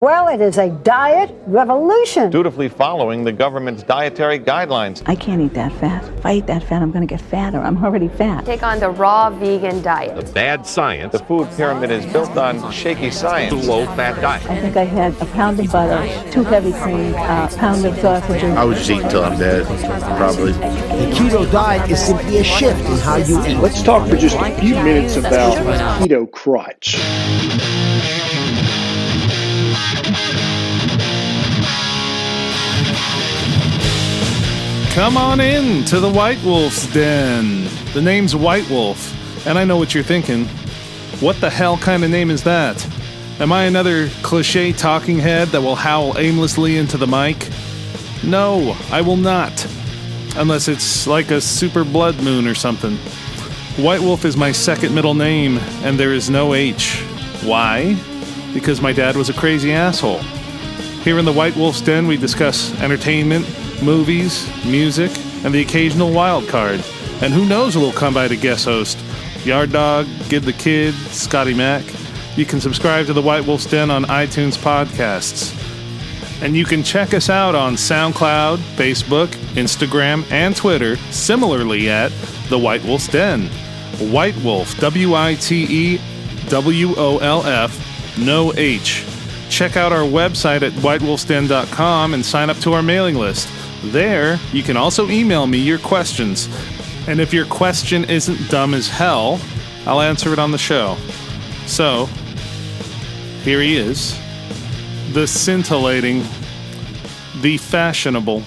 Well, it is a diet revolution. Dutifully following the government's dietary guidelines. I can't eat that fat. If I eat that fat, I'm going to get fatter. I'm already fat. Take on the raw vegan diet. The bad science. The food pyramid is built on shaky science. The low-fat diet. I think I had a pound of butter, 2 heavy cream, a pound of sausage. I would just eat until I'm dead, probably. The keto diet is simply a shift in how you eat. Let's talk for just a few minutes about keto crutch. Come on in to the Witewolf's den. The name's Witewolf, and I know what you're thinking. What the hell kind of name is that? Am I another cliche talking head that will howl aimlessly into the mic? No, I will not. Unless it's like a super blood moon or something. Witewolf is my second middle name, and there is no H. Why? Because my dad was a crazy asshole. Here in the Witewolf's den, we discuss entertainment, movies, music, and the occasional wild card. And who knows who will come by to guest host. Yard Dog, Give the Kid, Scotty Mac. You can subscribe to the Witewolf's Den on iTunes podcasts. And you can check us out on SoundCloud, Facebook, Instagram, and Twitter, similarly at the Witewolf's Den. Witewolf, WITEWOLF, no H. Check out our website at whitewolfsden.com and sign up to our mailing list. There, you can also email me your questions. And if your question isn't dumb as hell, I'll answer it on the show. So, here he is. The scintillating, the fashionable.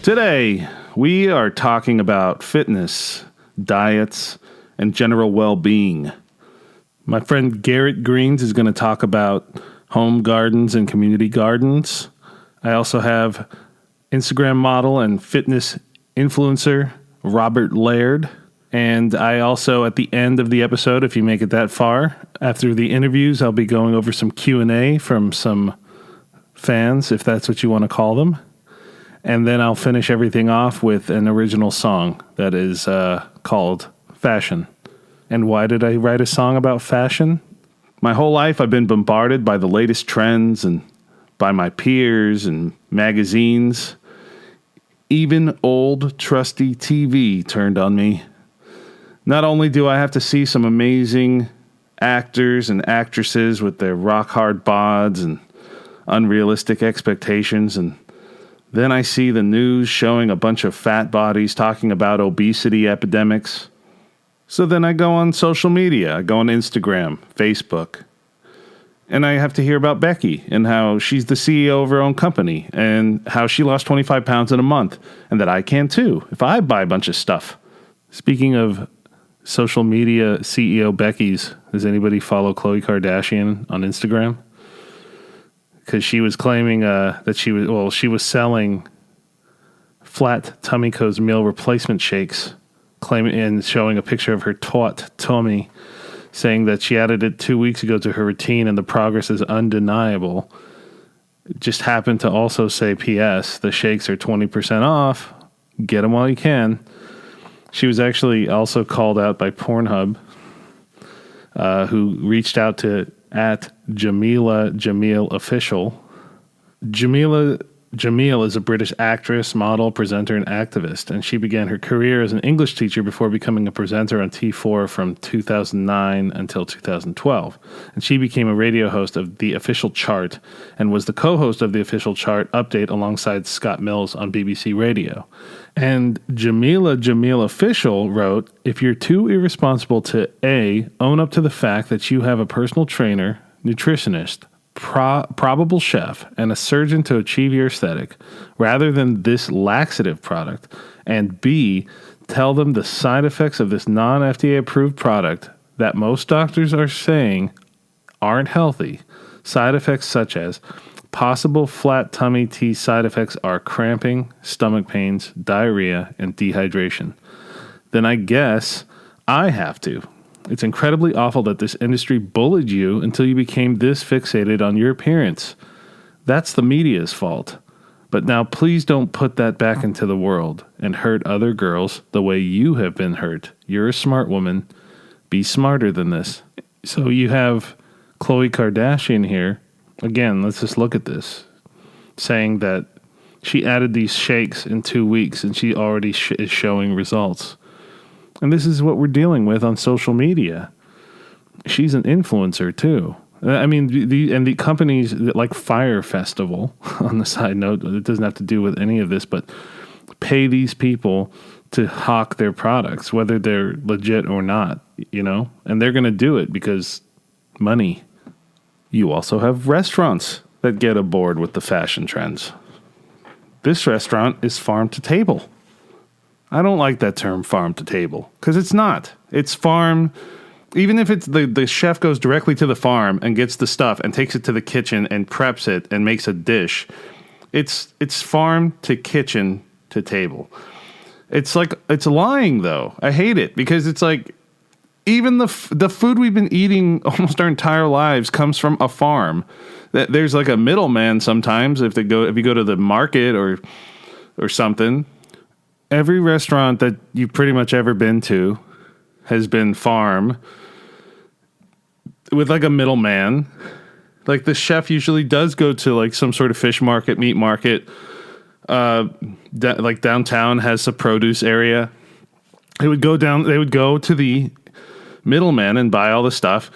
Today, we are talking about fitness, diets, and general well-being. My friend Garrett Greens is going to talk about home gardens and community gardens. I also have Instagram model and fitness influencer Robert Laird. And I also, at the end of the episode, if you make it that far, after the interviews, I'll be going over some Q&A from some fans, if that's what you want to call them. And then I'll finish everything off with an original song that is called Fashion. And why did I write a song about fashion? My whole life I've been bombarded by the latest trends and by my peers and magazines. Even old, trusty TV turned on me. Not only do I have to see some amazing actors and actresses with their rock-hard bods and unrealistic expectations, and then I see the news showing a bunch of fat bodies talking about obesity epidemics. So then I go on social media. I go on Instagram, Facebook, and I have to hear about Becky and how she's the CEO of her own company and how she lost 25 pounds in a month and that I can too if I buy a bunch of stuff. Speaking of social media CEO Becky's, does anybody follow Khloe Kardashian on Instagram? Because she was claiming that she was selling Flat Tummyco's meal replacement shakes, claiming and showing a picture of her taut tummy, saying that she added it 2 weeks ago to her routine and the progress is undeniable. It just happened to also say, P.S., the shakes are 20% off. Get them while you can. She was actually also called out by Pornhub, who reached out to at Jamila Jamil Official. Jamila Jamil is a British actress, model, presenter, and activist, and she began her career as an English teacher before becoming a presenter on T4 from 2009 until 2012. And she became a radio host of The Official Chart and was the co-host of The Official Chart Update alongside Scott Mills on BBC Radio. And Jamila Jamil Official wrote, if you're too irresponsible to A, own up to the fact that you have a personal trainer, nutritionist, probable chef, and a surgeon to achieve your aesthetic, rather than this laxative product, and B, tell them the side effects of this non-FDA approved product that most doctors are saying aren't healthy. Side effects such as possible flat tummy tea side effects are cramping, stomach pains, diarrhea, and dehydration. Then I guess I have to. It's incredibly awful that this industry bullied you until you became this fixated on your appearance. That's the media's fault. But now please don't put that back into the world and hurt other girls the way you have been hurt. You're a smart woman. Be smarter than this. So you have Khloe Kardashian here Again, let's just look at this. Saying that she added these shakes in 2 weeks and she already is showing results. And this is what we're dealing with on social media. She's an influencer too. I mean, the companies like Fire Festival, on the side note, it doesn't have to do with any of this, but pay these people to hawk their products, whether they're legit or not, you know? And they're going to do it because money. You also have restaurants that get aboard with the fashion trends. This restaurant is farm to table. I don't like that term, farm to table, because it's not. It's farm. Even if it's the chef goes directly to the farm and gets the stuff and takes it to the kitchen and preps it and makes a dish, it's farm to kitchen to table. It's like, it's lying though. I hate it because it's like, even the food we've been eating almost our entire lives comes from a farm. There's like a middleman sometimes if you go to the market or something. Every restaurant that you've pretty much ever been to has been farm with like a middleman. Like the chef usually does go to like some sort of fish market, meat market. Like downtown has a produce area. They would go to the middleman and buy all the stuff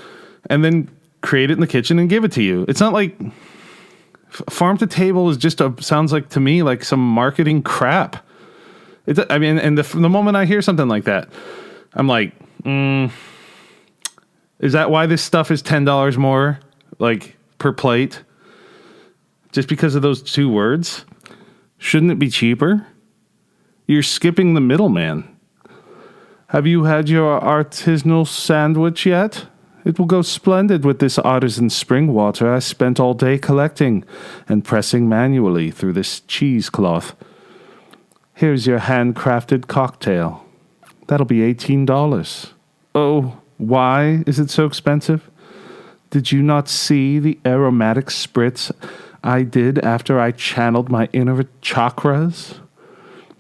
and then create it in the kitchen and give it to you. It's not like farm to table is just sounds like to me like some marketing crap. I mean, and the moment I hear something like that, I'm like, is that why this stuff is $10 more, like, per plate? Just because of those 2 words? Shouldn't it be cheaper? You're skipping the middleman. Have you had your artisanal sandwich yet? It will go splendid with this artisan spring water I spent all day collecting and pressing manually through this cheesecloth. Here's your handcrafted cocktail. That'll be $18. Oh, why is it so expensive? Did you not see the aromatic spritz I did after I channeled my inner chakras?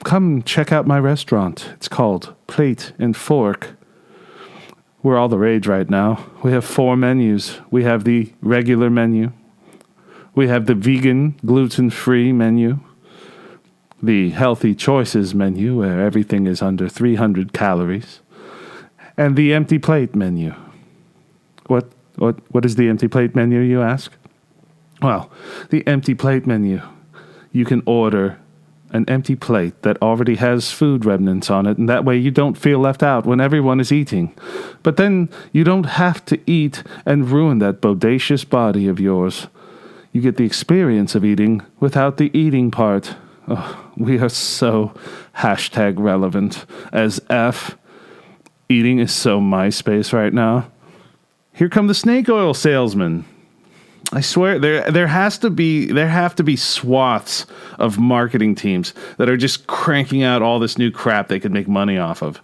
Come check out my restaurant. It's called Plate and Fork. We're all the rage right now. We have 4 menus. We have the regular menu. We have the vegan, gluten-free menu. The healthy choices menu, where everything is under 300 calories. And the empty plate menu. What is the empty plate menu, you ask? Well, the empty plate menu. You can order an empty plate that already has food remnants on it, and that way you don't feel left out when everyone is eating. But then you don't have to eat and ruin that bodacious body of yours. You get the experience of eating without the eating part. Oh, we are so #relevant as F. Eating is so MySpace right now. Here come the snake oil salesmen. I swear there have to be swaths of marketing teams that are just cranking out all this new crap they could make money off of.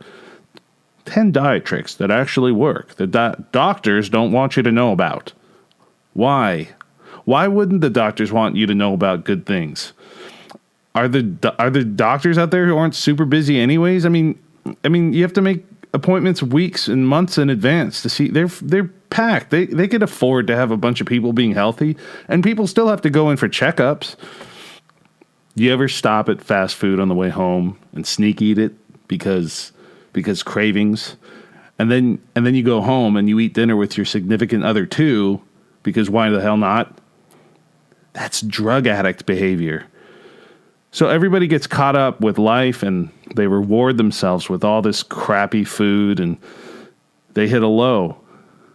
10 diet tricks that actually work that doctors don't want you to know about. Why? Why wouldn't the doctors want you to know about good things? Are the doctors out there who aren't super busy anyways? I mean, you have to make appointments weeks and months in advance to see. They're packed. They could afford to have a bunch of people being healthy, and people still have to go in for checkups. You ever stop at fast food on the way home and sneak eat it because cravings, and then you go home and you eat dinner with your significant other too, because why the hell not? That's drug addict behavior. So everybody gets caught up with life and they reward themselves with all this crappy food and they hit a low.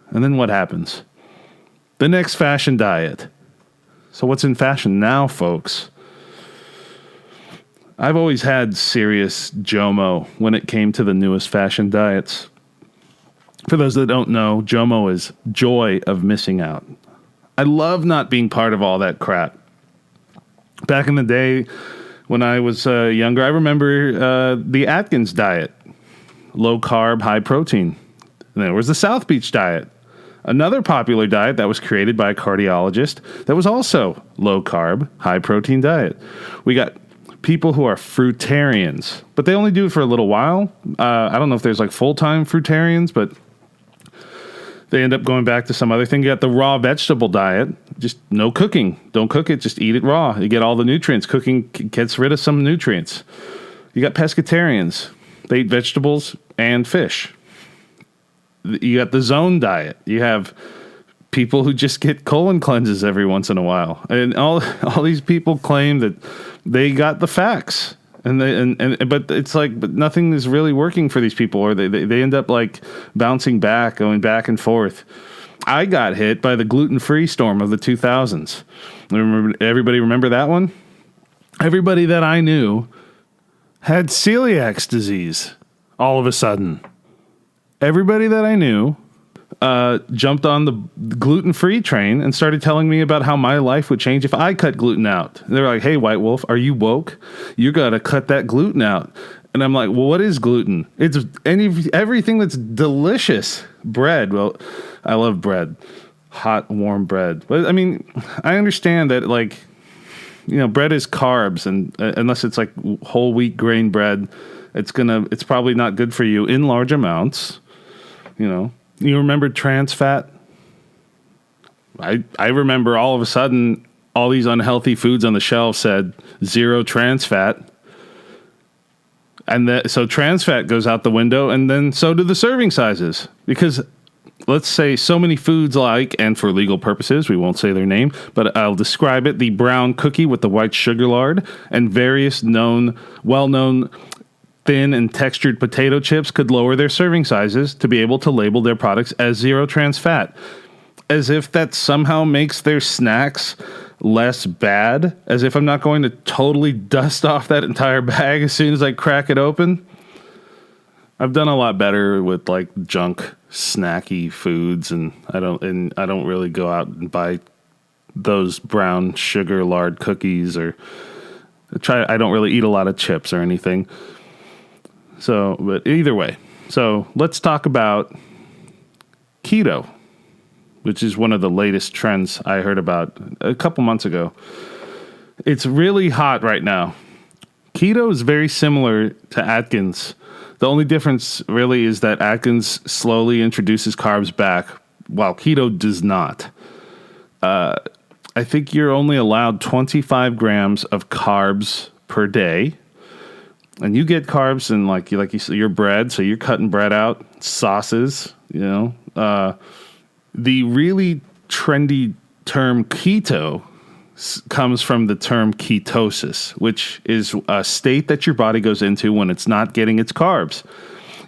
And then what happens? The next fashion diet. So what's in fashion now, folks? I've always had serious JOMO when it came to the newest fashion diets. For those that don't know, JOMO is joy of missing out. I love not being part of all that crap. Back in the day, when I was younger, I remember the Atkins diet. Low carb, high protein. And there was the South Beach diet. Another popular diet that was created by a cardiologist that was also low carb, high protein diet. We got people who are fruitarians, but they only do it for a little while. I don't know if there's like full-time fruitarians, but They end up going back to some other thing. You got the raw vegetable diet, just no cooking. Don't cook it, just eat it raw. You get all the nutrients. Cooking gets rid of some nutrients. You got pescatarians. They eat vegetables and fish. You got the zone diet. You have people who just get colon cleanses every once in a while. And all these people claim that they got the facts. But it's like, but nothing is really working for these people, or they end up like bouncing back, going back and forth. I got hit by the gluten-free storm of the 2000s. Everybody remember that one? Everybody that I knew had celiac disease all of a sudden. Everybody that I knew jumped on the gluten-free train and started telling me about how my life would change if I cut gluten out. They're like, hey, Witewolf, are you woke? You got to cut that gluten out. And I'm like, well, what is gluten? It's everything that's delicious. Bread. Well, I love bread. Hot, warm bread. But I mean, I understand that, like, you know, bread is carbs, and unless it's like whole wheat grain bread, it's probably not good for you in large amounts. You know, you remember trans fat? I remember all of a sudden all these unhealthy foods on the shelf said 0 trans fat. And so trans fat goes out the window, and then so do the serving sizes. Because let's say so many foods like, and for legal purposes, we won't say their name, but I'll describe it, the brown cookie with the white sugar lard and various well-known thin and textured potato chips could lower their serving sizes to be able to label their products as 0 trans fat. As if that somehow makes their snacks less bad, as if I'm not going to totally dust off that entire bag as soon as I crack it open. I've done a lot better with like junk snacky foods, and I don't really go out and buy those brown sugar lard cookies, or I don't really eat a lot of chips or anything. So, but either way, so let's talk about keto, which is one of the latest trends I heard about a couple months ago. It's really hot right now. Keto is very similar to Atkins. The only difference really is that Atkins slowly introduces carbs back, while keto does not. I think you're only allowed 25 grams of carbs per day. And you get carbs in like you said, your bread, so you're cutting bread out, sauces, you know. The really trendy term keto comes from the term ketosis, which is a state that your body goes into when it's not getting its carbs.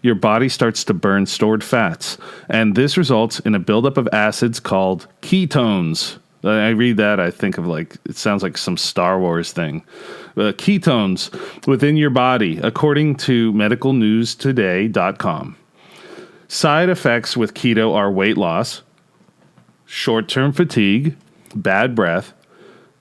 Your body starts to burn stored fats, and this results in a buildup of acids called ketones. I read that, I think of like, it sounds like some Star Wars thing. Ketones within your body, according to medicalnewstoday.com. Side effects with keto are weight loss, short-term fatigue, bad breath,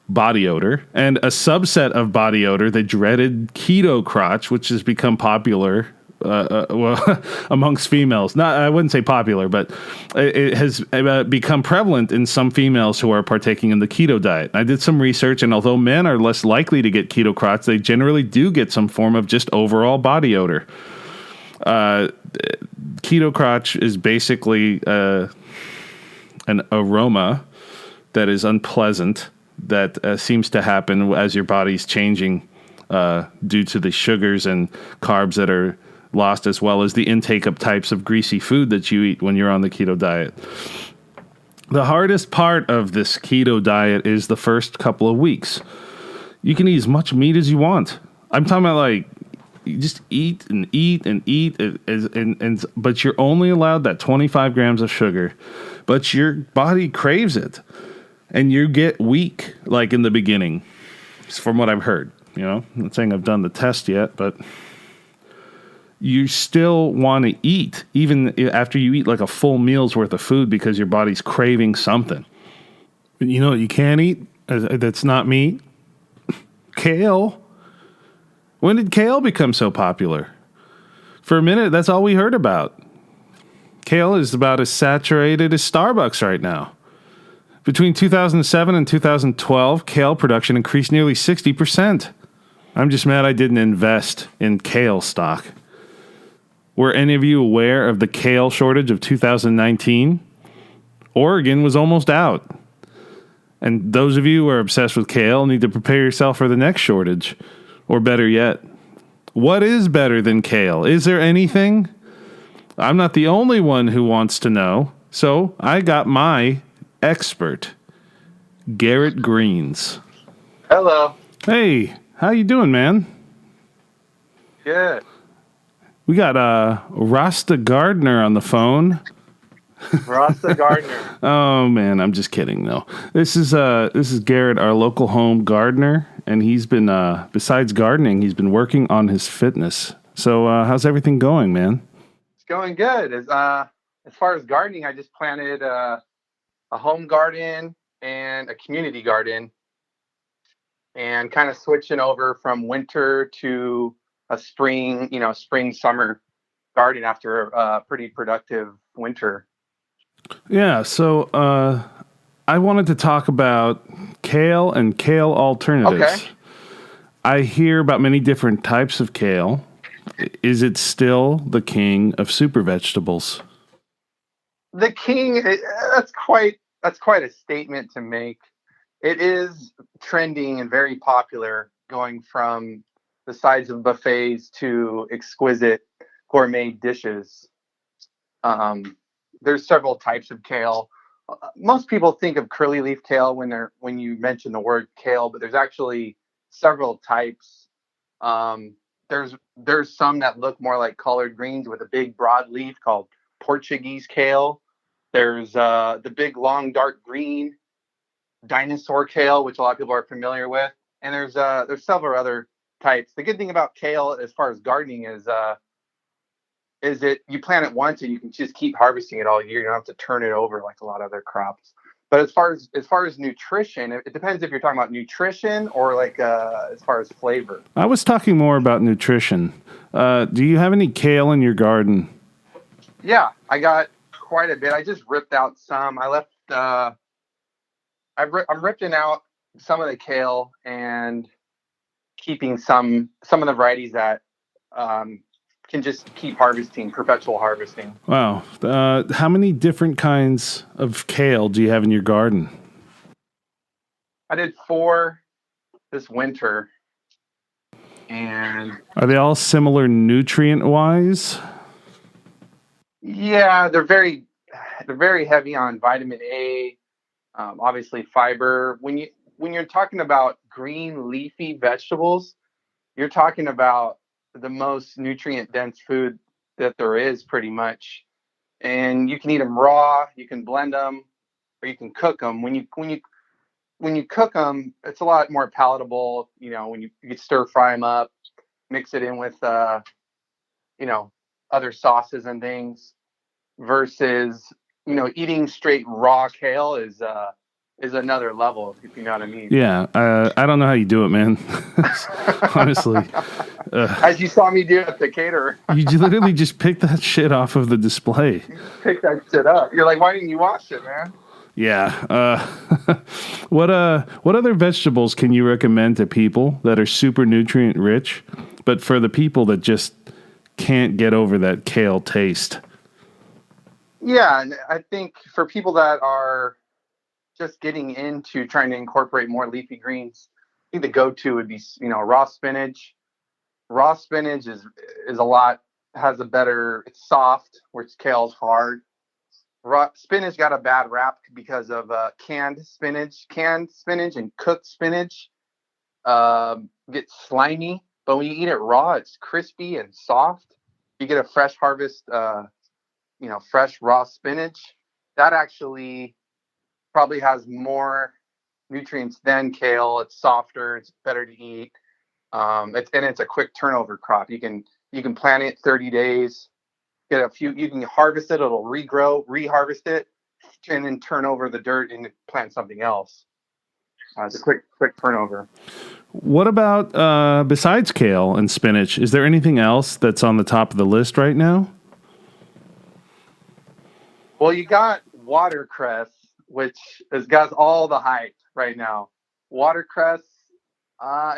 body odor, and a subset of body odor, the dreaded keto crotch, which has become popular amongst females. I wouldn't say popular, but it has become prevalent in some females who are partaking in the keto diet. I did some research, and although men are less likely to get keto crotch, they generally do get some form of just overall body odor. Keto crotch is basically an aroma that is unpleasant that seems to happen as your body's changing due to the sugars and carbs that are lost, as well as the intake of types of greasy food that you eat when you're on the keto diet. The hardest part of this keto diet is the first couple of weeks. You can eat as much meat as you want. I'm talking about like, you just eat and eat and eat, but you're only allowed that 25 grams of sugar. But your body craves it, and you get weak, like in the beginning, from what I've heard. You know, I'm not saying I've done the test yet, but you still want to eat, even after you eat like a full meal's worth of food, because your body's craving something. But you know what you can't eat that's not meat? Kale. When did kale become so popular? For a minute, that's all we heard about. Kale is about as saturated as Starbucks right now. Between 2007 and 2012, kale production increased nearly 60%. I'm just mad I didn't invest in kale stock. Were any of you aware of the kale shortage of 2019? Oregon was almost out. And those of you who are obsessed with kale need to prepare yourself for the next shortage. Or better yet, what is better than kale? Is there anything? I'm not the only one who wants to know. So I got my expert, Garrett Greens. Hello. Hey, how you doing, man? Good. We got Rasta Gardner on the phone. Rasta Gardner. Oh man, I'm just kidding. No, this is Garrett, our local home gardener, and he's been besides gardening, he's been working on his fitness. So how's everything going, man? It's going good. As far as gardening, I just planted a home garden and a community garden, and kind of switching over from winter to a spring, summer garden after a pretty productive winter. Yeah, so I wanted to talk about kale and kale alternatives. Okay. I hear about many different types of kale. Is it still the king of super vegetables? The king, that's quite a statement to make. It is trending and very popular, going from the sides of buffets to exquisite gourmet dishes. There's several types of kale. Most people think of curly leaf kale when you mention the word kale, but there's actually several types. There's some that look more like collard greens with a big broad leaf called Portuguese kale. There's the big long dark green dinosaur kale, which a lot of people are familiar with, and there's several other types. The good thing about kale, as far as gardening, is that you plant it once and you can just keep harvesting it all year. You don't have to turn it over like a lot of other crops. But as far as nutrition, it depends if you're talking about nutrition or like as far as flavor. I was talking more about nutrition. Do you have any kale in your garden? Yeah, I got quite a bit. I just ripped out some. I left. I'm ripping out some of the kale and keeping some of the varieties that can just keep harvesting, perpetual harvesting. Wow. How many different kinds of kale do you have in your garden? I did 4 this winter. And are they all similar nutrient-wise? Yeah, they're very heavy on vitamin A, obviously fiber. When you're talking about green leafy vegetables, you're talking about the most nutrient dense food that there is, pretty much. And you can eat them raw, you can blend them, or you can cook them. When you cook them, it's a lot more palatable. When you can stir fry them up, mix it in with other sauces and things, versus eating straight raw kale is another level, if you know what I mean. Yeah, I don't know how you do it, man. Honestly. As you saw me do at the caterer. You literally just pick that shit off of the display. You pick that shit up. You're like, why didn't you wash it, man? Yeah. What other vegetables can you recommend to people that are super nutrient rich, but for the people that just can't get over that kale taste? Yeah, and I think for people that are just getting into trying to incorporate more leafy greens, I think the go-to would be, raw spinach. Raw spinach has a better, it's soft, whereas kale's hard. Raw spinach got a bad rap because of canned spinach and cooked spinach gets slimy, but when you eat it raw, it's crispy and soft. You get a fresh harvest, fresh raw spinach. That actually probably has more nutrients than kale. It's softer, it's better to eat. It's a quick turnover crop. You can plant it 30 days, you can harvest it, it'll regrow, reharvest it, and then turn over the dirt and plant something else. It's a quick turnover. What about besides kale and spinach? Is there anything else that's on the top of the list right now? Well, you got watercress, which has got all the hype right now. Watercress,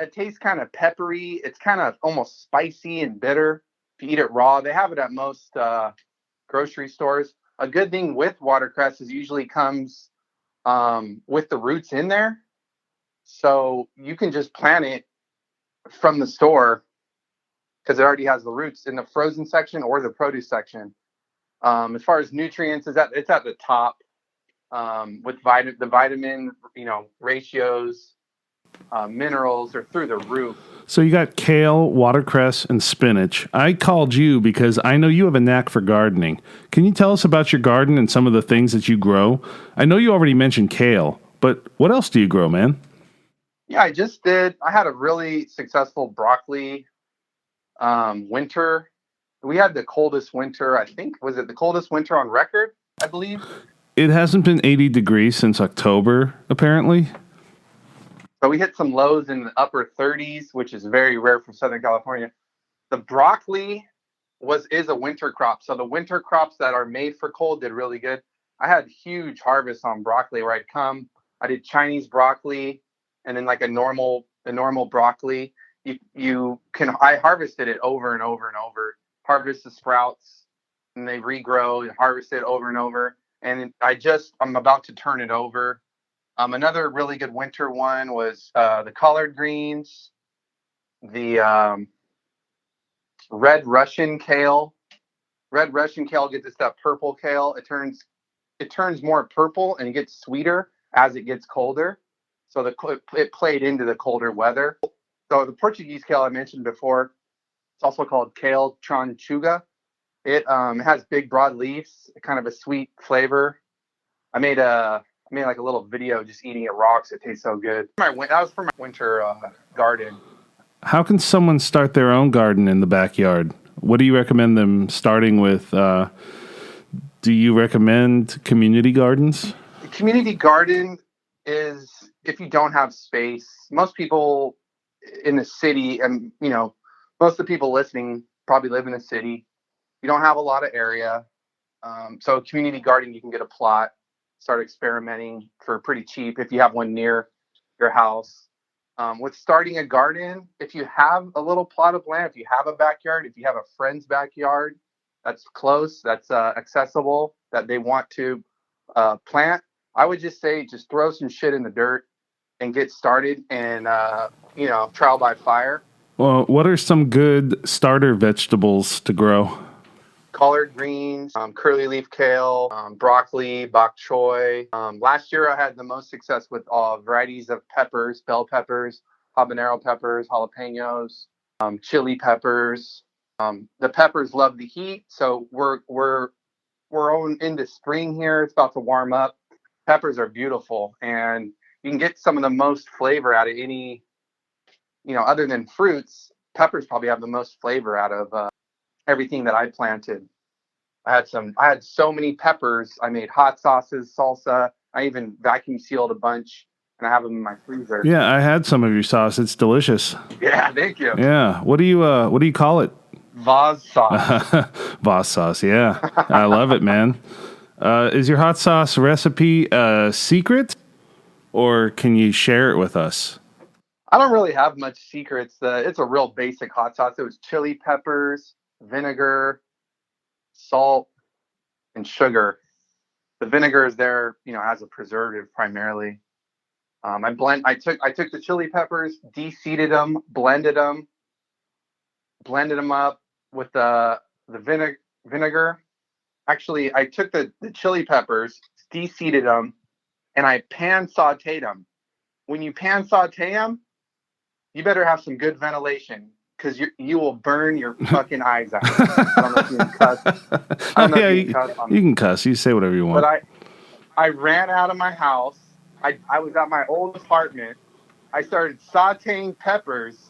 it tastes kind of peppery. It's kind of almost spicy and bitter if you eat it raw. They have it at most grocery stores. A good thing with watercress is usually comes with the roots in there. So you can just plant it from the store because it already has the roots in the frozen section or the produce section. As far as nutrients, it's at the top with the vitamin, ratios, minerals are through the roof. So you got kale, watercress, and spinach. I called you because I know you have a knack for gardening. Can you tell us about your garden and some of the things that you grow? I know you already mentioned kale, but what else do you grow, man? Yeah, I had a really successful broccoli winter. We had the coldest winter, I think. Was it the coldest winter on record, I believe? It hasn't been 80 degrees since October, apparently. So we hit some lows in the upper 30s, which is very rare for Southern California. The broccoli is a winter crop. So the winter crops that are made for cold did really good. I had huge harvests on broccoli where I did Chinese broccoli and then like the normal broccoli. I harvested it over and over and over. Harvest the sprouts and they regrow and harvest it over and over. And I'm about to turn it over. Another really good winter one was the collard greens, the red Russian kale. Red Russian kale gets that purple kale. It turns more purple and it gets sweeter as it gets colder. So it played into the colder weather. So the Portuguese kale I mentioned before, it's also called kale tranchuga. It has big broad leaves, kind of a sweet flavor. I made like a little video just eating it raw because it tastes so good. That was for my winter garden. How can someone start their own garden in the backyard? What do you recommend them starting with? Do you recommend community gardens? The community garden is if you don't have space. Most people in the city, and most of the people listening probably live in the city. You don't have a lot of area. So community garden, you can get a plot, start experimenting for pretty cheap if you have one near your house. With starting a garden, if you have a little plot of land, if you have a backyard, if you have a friend's backyard that's close, that's accessible, that they want to plant, I would just say just throw some shit in the dirt and get started and, trial by fire. Well, what are some good starter vegetables to grow? Collard greens, curly leaf kale, broccoli, bok choy. Last year I had the most success with varieties of peppers, bell peppers, habanero peppers, jalapenos, chili peppers. The peppers love the heat, so we're on into spring here. It's about to warm up. Peppers are beautiful, and you can get some of the most flavor out of any, other than fruits. Peppers probably have the most flavor out of everything that I planted. I had so many peppers. I made hot sauces, salsa. I even vacuum sealed a bunch, and I have them in my freezer. Yeah, I had some of your sauce. It's delicious. Yeah, thank you. Yeah. What do you call it? Vaz sauce. Vaz sauce. Yeah, I love it, man. Is your hot sauce recipe a secret, or can you share it with us? I don't really have much secrets. It's a real basic hot sauce. It was chili peppers, vinegar, salt, and sugar. The vinegar is there, as a preservative primarily. I took the chili peppers, de-seeded them, blended them up with the vinegar. Actually, I took the chili peppers, de-seeded them, and I pan sauteed them. When you pan saute them, you better have some good ventilation because you will burn your fucking eyes out. I don't know if you can cuss. You can cuss. You say whatever you want. But I ran out of my house. I was at my old apartment. I started sauteing peppers.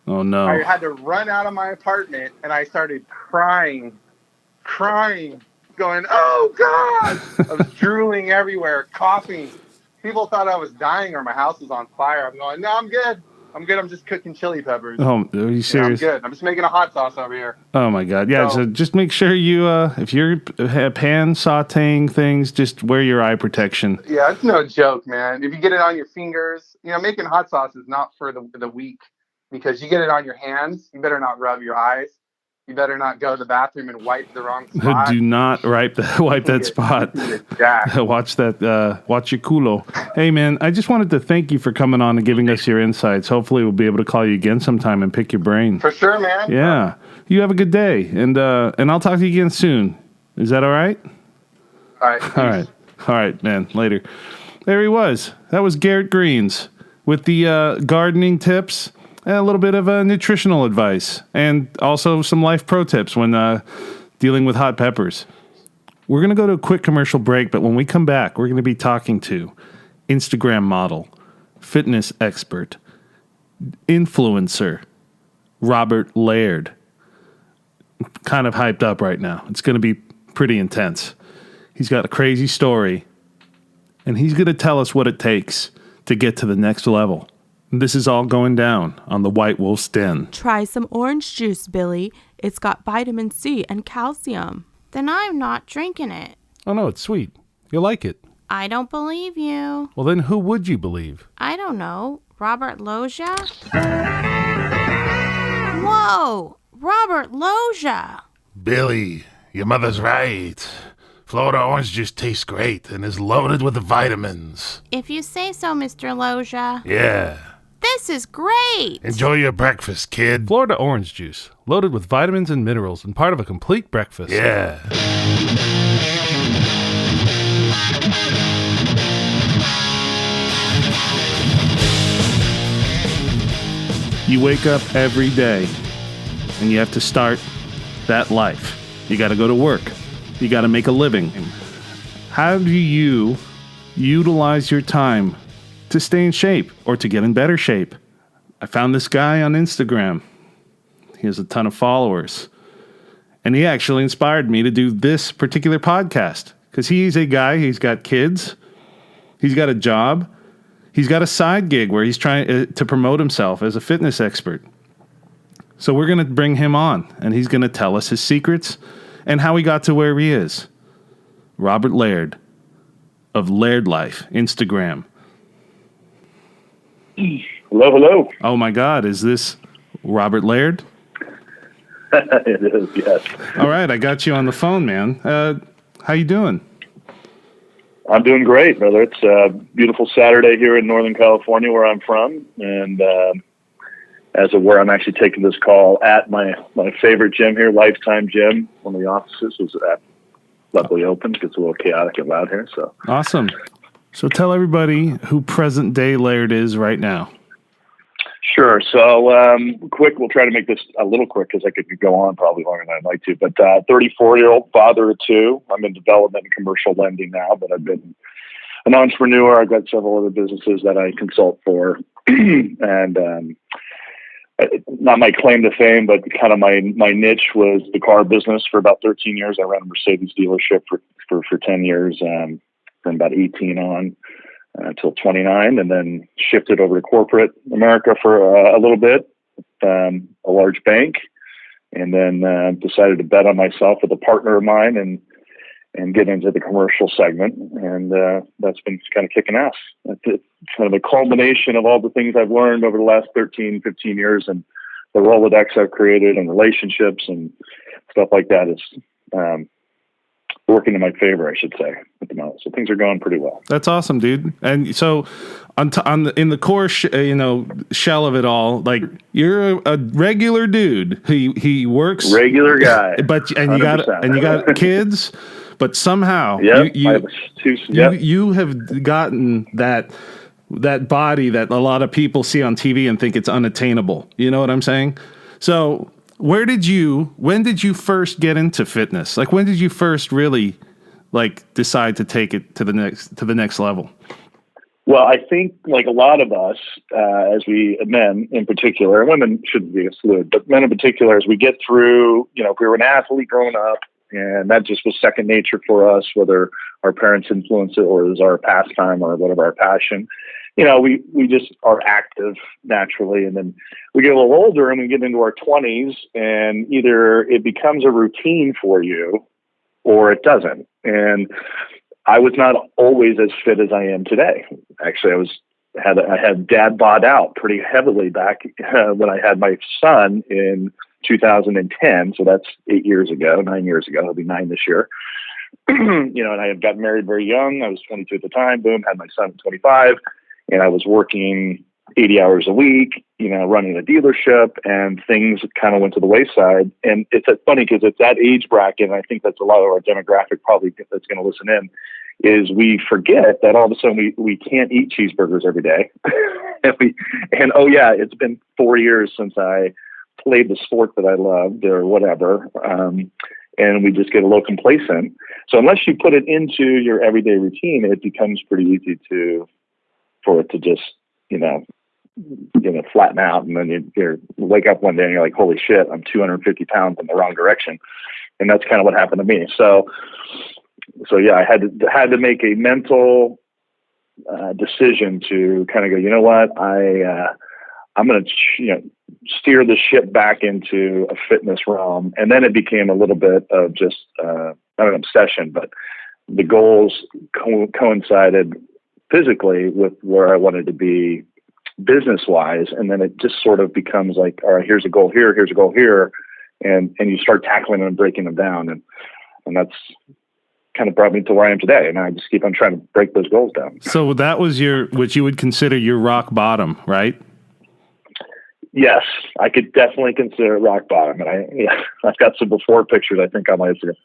Oh no! I had to run out of my apartment and I started crying, going, "Oh God!" I was drooling everywhere, coughing. People thought I was dying or my house was on fire. I'm going, "No, I'm good. I'm just cooking chili peppers." Oh, are you serious? I'm good. I'm just making a hot sauce over here. Oh my God! Yeah, so just make sure you, if you're pan sauteing things, just wear your eye protection. Yeah, it's no joke, man. If you get it on your fingers, making hot sauce is not for the weak because you get it on your hands. You better not rub your eyes. you better not go to the bathroom and wipe the wrong spot. Do not wipe that spot. Watch that. Watch your culo. Hey, man, I just wanted to thank you for coming on and giving us your insights. Hopefully, we'll be able to call you again sometime and pick your brain. For sure, man. Yeah. You have a good day, and I'll talk to you again soon. Is that all right? All right. All right, man. Later. There he was. That was Garrett Greens with the gardening tips and a little bit of nutritional advice, and also some life pro tips when dealing with hot peppers. We're going to go to a quick commercial break, but when we come back, we're going to be talking to Instagram model, fitness expert, influencer, Robert Laird. Kind of hyped up right now. It's going to be pretty intense. He's got a crazy story, and he's going to tell us what it takes to get to the next level. This is all going down on the Witewolf's Den. Try some orange juice, Billy. It's got vitamin C and calcium. Then I'm not drinking it. Oh, no, it's sweet. You'll like it. I don't believe you. Well, then who would you believe? I don't know. Robert Loggia? Whoa! Robert Loggia! Billy, your mother's right. Florida orange juice tastes great and is loaded with vitamins. If you say so, Mr. Loggia. Yeah. This is great! Enjoy your breakfast, kid. Florida orange juice, loaded with vitamins and minerals and part of a complete breakfast. Yeah. You wake up every day and you have to start that life. You got to go to work. You got to make a living. How do you utilize your time to stay in shape or to get in better shape? I found this guy on Instagram. He has a ton of followers. And he actually inspired me to do this particular podcast because he's a guy, he's got kids, he's got a job, he's got a side gig where he's trying to promote himself as a fitness expert. So we're going to bring him on, and he's going to tell us his secrets and how he got to where he is. Robert Laird of Laird Life, Instagram. Hello. Oh, my God. Is this Robert Laird? It is, yes. All right. I got you on the phone, man. How you doing? I'm doing great, brother. It's a beautiful Saturday here in Northern California where I'm from. And as of where I'm actually taking this call at my favorite gym here, Lifetime Gym. One of the offices is luckily open. It gets a little chaotic and loud here. So awesome. So tell everybody who present day Laird is right now. Sure. So quick, we'll try to make this a little quick because I could go on probably longer than I'd like to. But 34-year-old father of two. I'm in development and commercial lending now, but I've been an entrepreneur. I've got several other businesses that I consult for. And not my claim to fame, but kind of my niche was the car business for about 13 years. I ran a Mercedes dealership for 10 years, from about 18 on until 29, and then shifted over to corporate America for a little bit, a large bank, and then decided to bet on myself with a partner of mine and get into the commercial segment. And that's been kind of kicking ass. It's kind of a culmination of all the things I've learned over the last 13, 15 years and the Rolodex I've created and relationships and stuff like that is working in my favor, I should say, at the moment. So things are going pretty well. That's awesome, dude. And so in the core, shell of it all, like you're a regular dude. He works regular guy, and you got kids. But somehow you have gotten that body that a lot of people see on TV and think it's unattainable. You know what I'm saying? So when did you first get into fitness? Like when did you first really decide to take it to the next level? Well, I think like a lot of us, men in particular, women shouldn't be excluded, but men in particular, as we get through, if we were an athlete growing up, and that just was second nature for us, whether our parents influenced it or it was our pastime or whatever our passion. We just are active naturally. And then we get a little older and we get into our 20s and either it becomes a routine for you or it doesn't. And I was not always as fit as I am today. Actually, I had dad bod out pretty heavily back when I had my son in 2010. So that's 9 years ago. It'll be 9 this year. And I had gotten married very young. I was 22 at the time. Boom, had my son at 25. And I was working 80 hours a week, running a dealership, and things kind of went to the wayside. And it's funny because it's that age bracket, and I think that's a lot of our demographic probably that's going to listen in, is we forget that all of a sudden we can't eat cheeseburgers every day. It's been 4 years since I played the sport that I loved or whatever. And we just get a little complacent. So unless you put it into your everyday routine, it becomes pretty easy for it to just, flatten out. And then you wake up one day and you're like, holy shit, I'm 250 pounds in the wrong direction. And that's kind of what happened to me. So yeah, I had to make a mental decision to kind of go, you know what, I'm going to, steer the ship back into a fitness realm. And then it became a little bit of just, not an obsession, but the goals coincided physically with where I wanted to be business wise. And then it just sort of becomes like, all right, here's a goal here, here's a goal here. And you start tackling them and breaking them down. And that's kind of brought me to where I am today. And I just keep on trying to break those goals down. So that was what you would consider your rock bottom, right? Yes, I could definitely consider it rock bottom. And I've got some before pictures, I think, on my Instagram.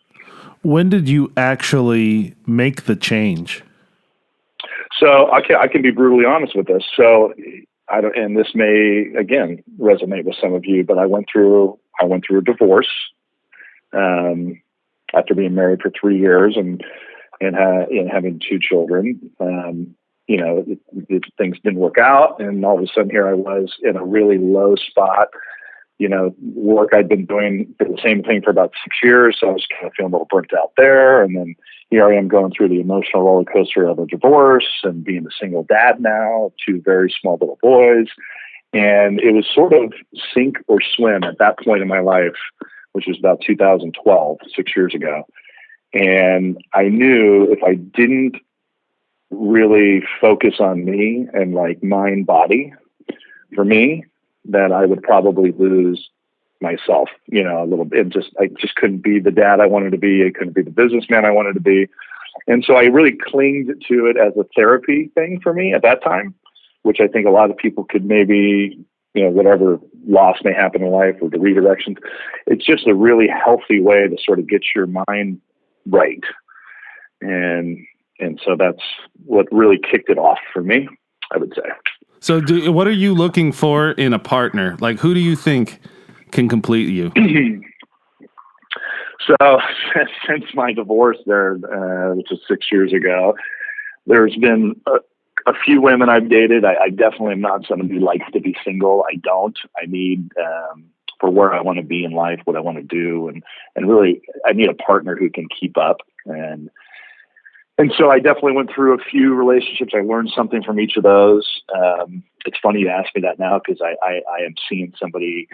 When did you actually make the change? So I can be brutally honest with this. So and this may again resonate with some of you, but I went through a divorce after being married for 3 years and having 2 children. Things didn't work out, and all of a sudden here I was in a really low spot. Work I'd been doing the same thing for about 6 years, so I was kind of feeling a little burnt out there. And then here I am going through the emotional roller coaster of a divorce and being a single dad now, 2 very small little boys. And it was sort of sink or swim at that point in my life, which was about 2012, 6 years ago. And I knew if I didn't really focus on me and like mind body for me, that I would probably lose myself, a little bit. I just couldn't be the dad I wanted to be. I couldn't be the businessman I wanted to be. And so I really clinged to it as a therapy thing for me at that time, which I think a lot of people could maybe, whatever loss may happen in life or the redirections, it's just a really healthy way to sort of get your mind right. And so that's what really kicked it off for me, I would say. So what are you looking for in a partner? Like, who do you think can complete you? So since my divorce there, which was 6 years ago, there's been a few women I've dated. I definitely am not somebody who likes to be single. I don't. I need, for where I want to be in life, what I want to do. And really, I need a partner who can keep up. And so I definitely went through a few relationships. I learned something from each of those. It's funny you ask me that now because I am seeing somebody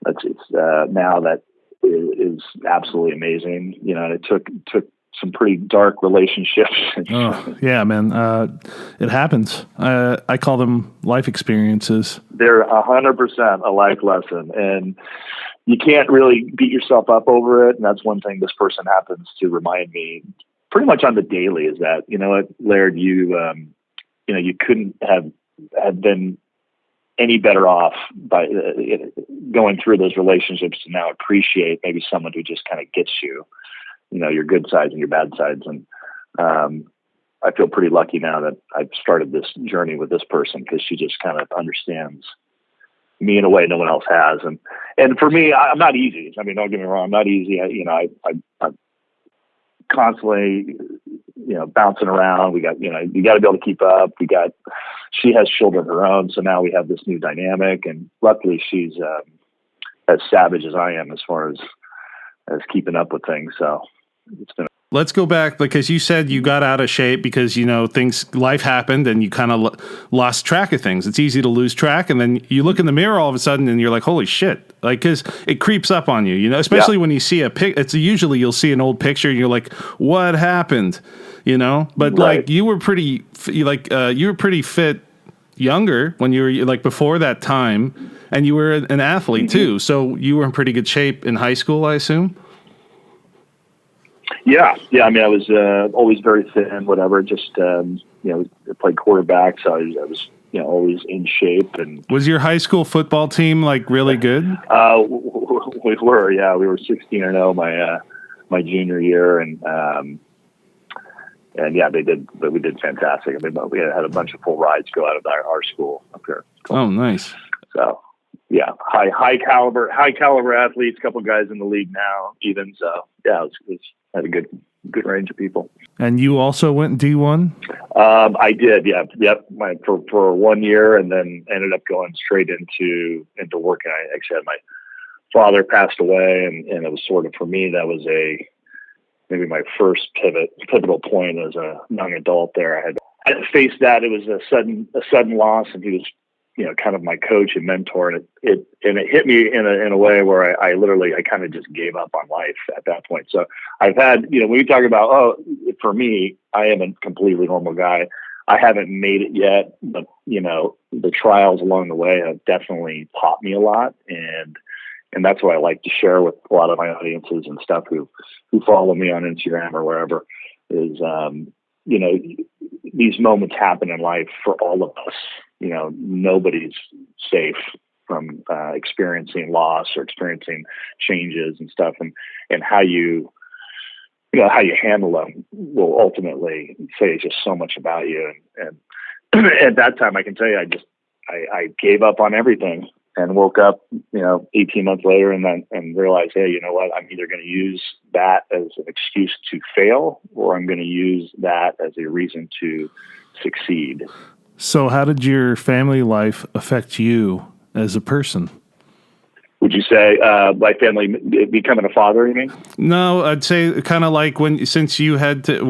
now that is absolutely amazing. And it took some pretty dark relationships. Oh, yeah, man. It happens. I call them life experiences. They're 100% a life lesson. And you can't really beat yourself up over it. And that's one thing this person happens to remind me pretty much on the daily is that, Laird, you couldn't have been any better off by going through those relationships to now appreciate maybe someone who just kind of gets you, your good sides and your bad sides. And I feel pretty lucky now that I've started this journey with this person because she just kind of understands me in a way no one else has. And for me, I'm not easy. I mean, don't get me wrong, I'm not easy. I'm constantly, bouncing around. We got, you got to be able to keep up. She has children of her own. So now we have this new dynamic, and luckily she's as savage as I am as far as keeping up with things. So it's been. Let's go back because you said you got out of shape because, life happened and you kind of lost track of things. It's easy to lose track. And then you look in the mirror all of a sudden and you're like, holy shit. Like, cause it creeps up on you, especially when you see usually you'll see an old picture and you're like, what happened? But right. Like you were pretty fit younger when you were like before that time. And you were an athlete too, so you were in pretty good shape in high school, I assume? Yeah. I mean, I was always very thin, whatever. Just I played quarterback, so I was always in shape. And was your high school football team like really good? We were, yeah. We were 16-0 my junior year, and yeah, they did. But we did fantastic. I mean, we had a bunch of full rides go out of our school up here. Oh, nice. So, yeah, high caliber athletes. A couple guys in the league now, even. So, yeah, it had a good range of people. And you also went D1? I did, yeah. Yep. For 1 year, and then ended up going straight into working. I actually had my father passed away, and it was sort of, for me, that was maybe my first pivotal point as a young adult there. I had to face that. It was a sudden loss, and he was, kind of my coach and mentor. And it hit me in a way where I literally kind of just gave up on life at that point. So I've had, when you talk about, for me, I am a completely normal guy. I haven't made it yet, but the trials along the way have definitely taught me a lot. And that's what I like to share with a lot of my audiences and stuff who follow me on Instagram or wherever is, these moments happen in life for all of us. Nobody's safe from experiencing loss or experiencing changes and stuff, and how you handle them will ultimately say just so much about you. And at that time, I can tell you, I gave up on everything and woke up, 18 months later and realized, hey, you know what? I'm either going to use that as an excuse to fail, or I'm going to use that as a reason to succeed. So how did your family life affect you as a person? Would you say my family becoming a father, you mean? No, I'd say kind of like since you had to,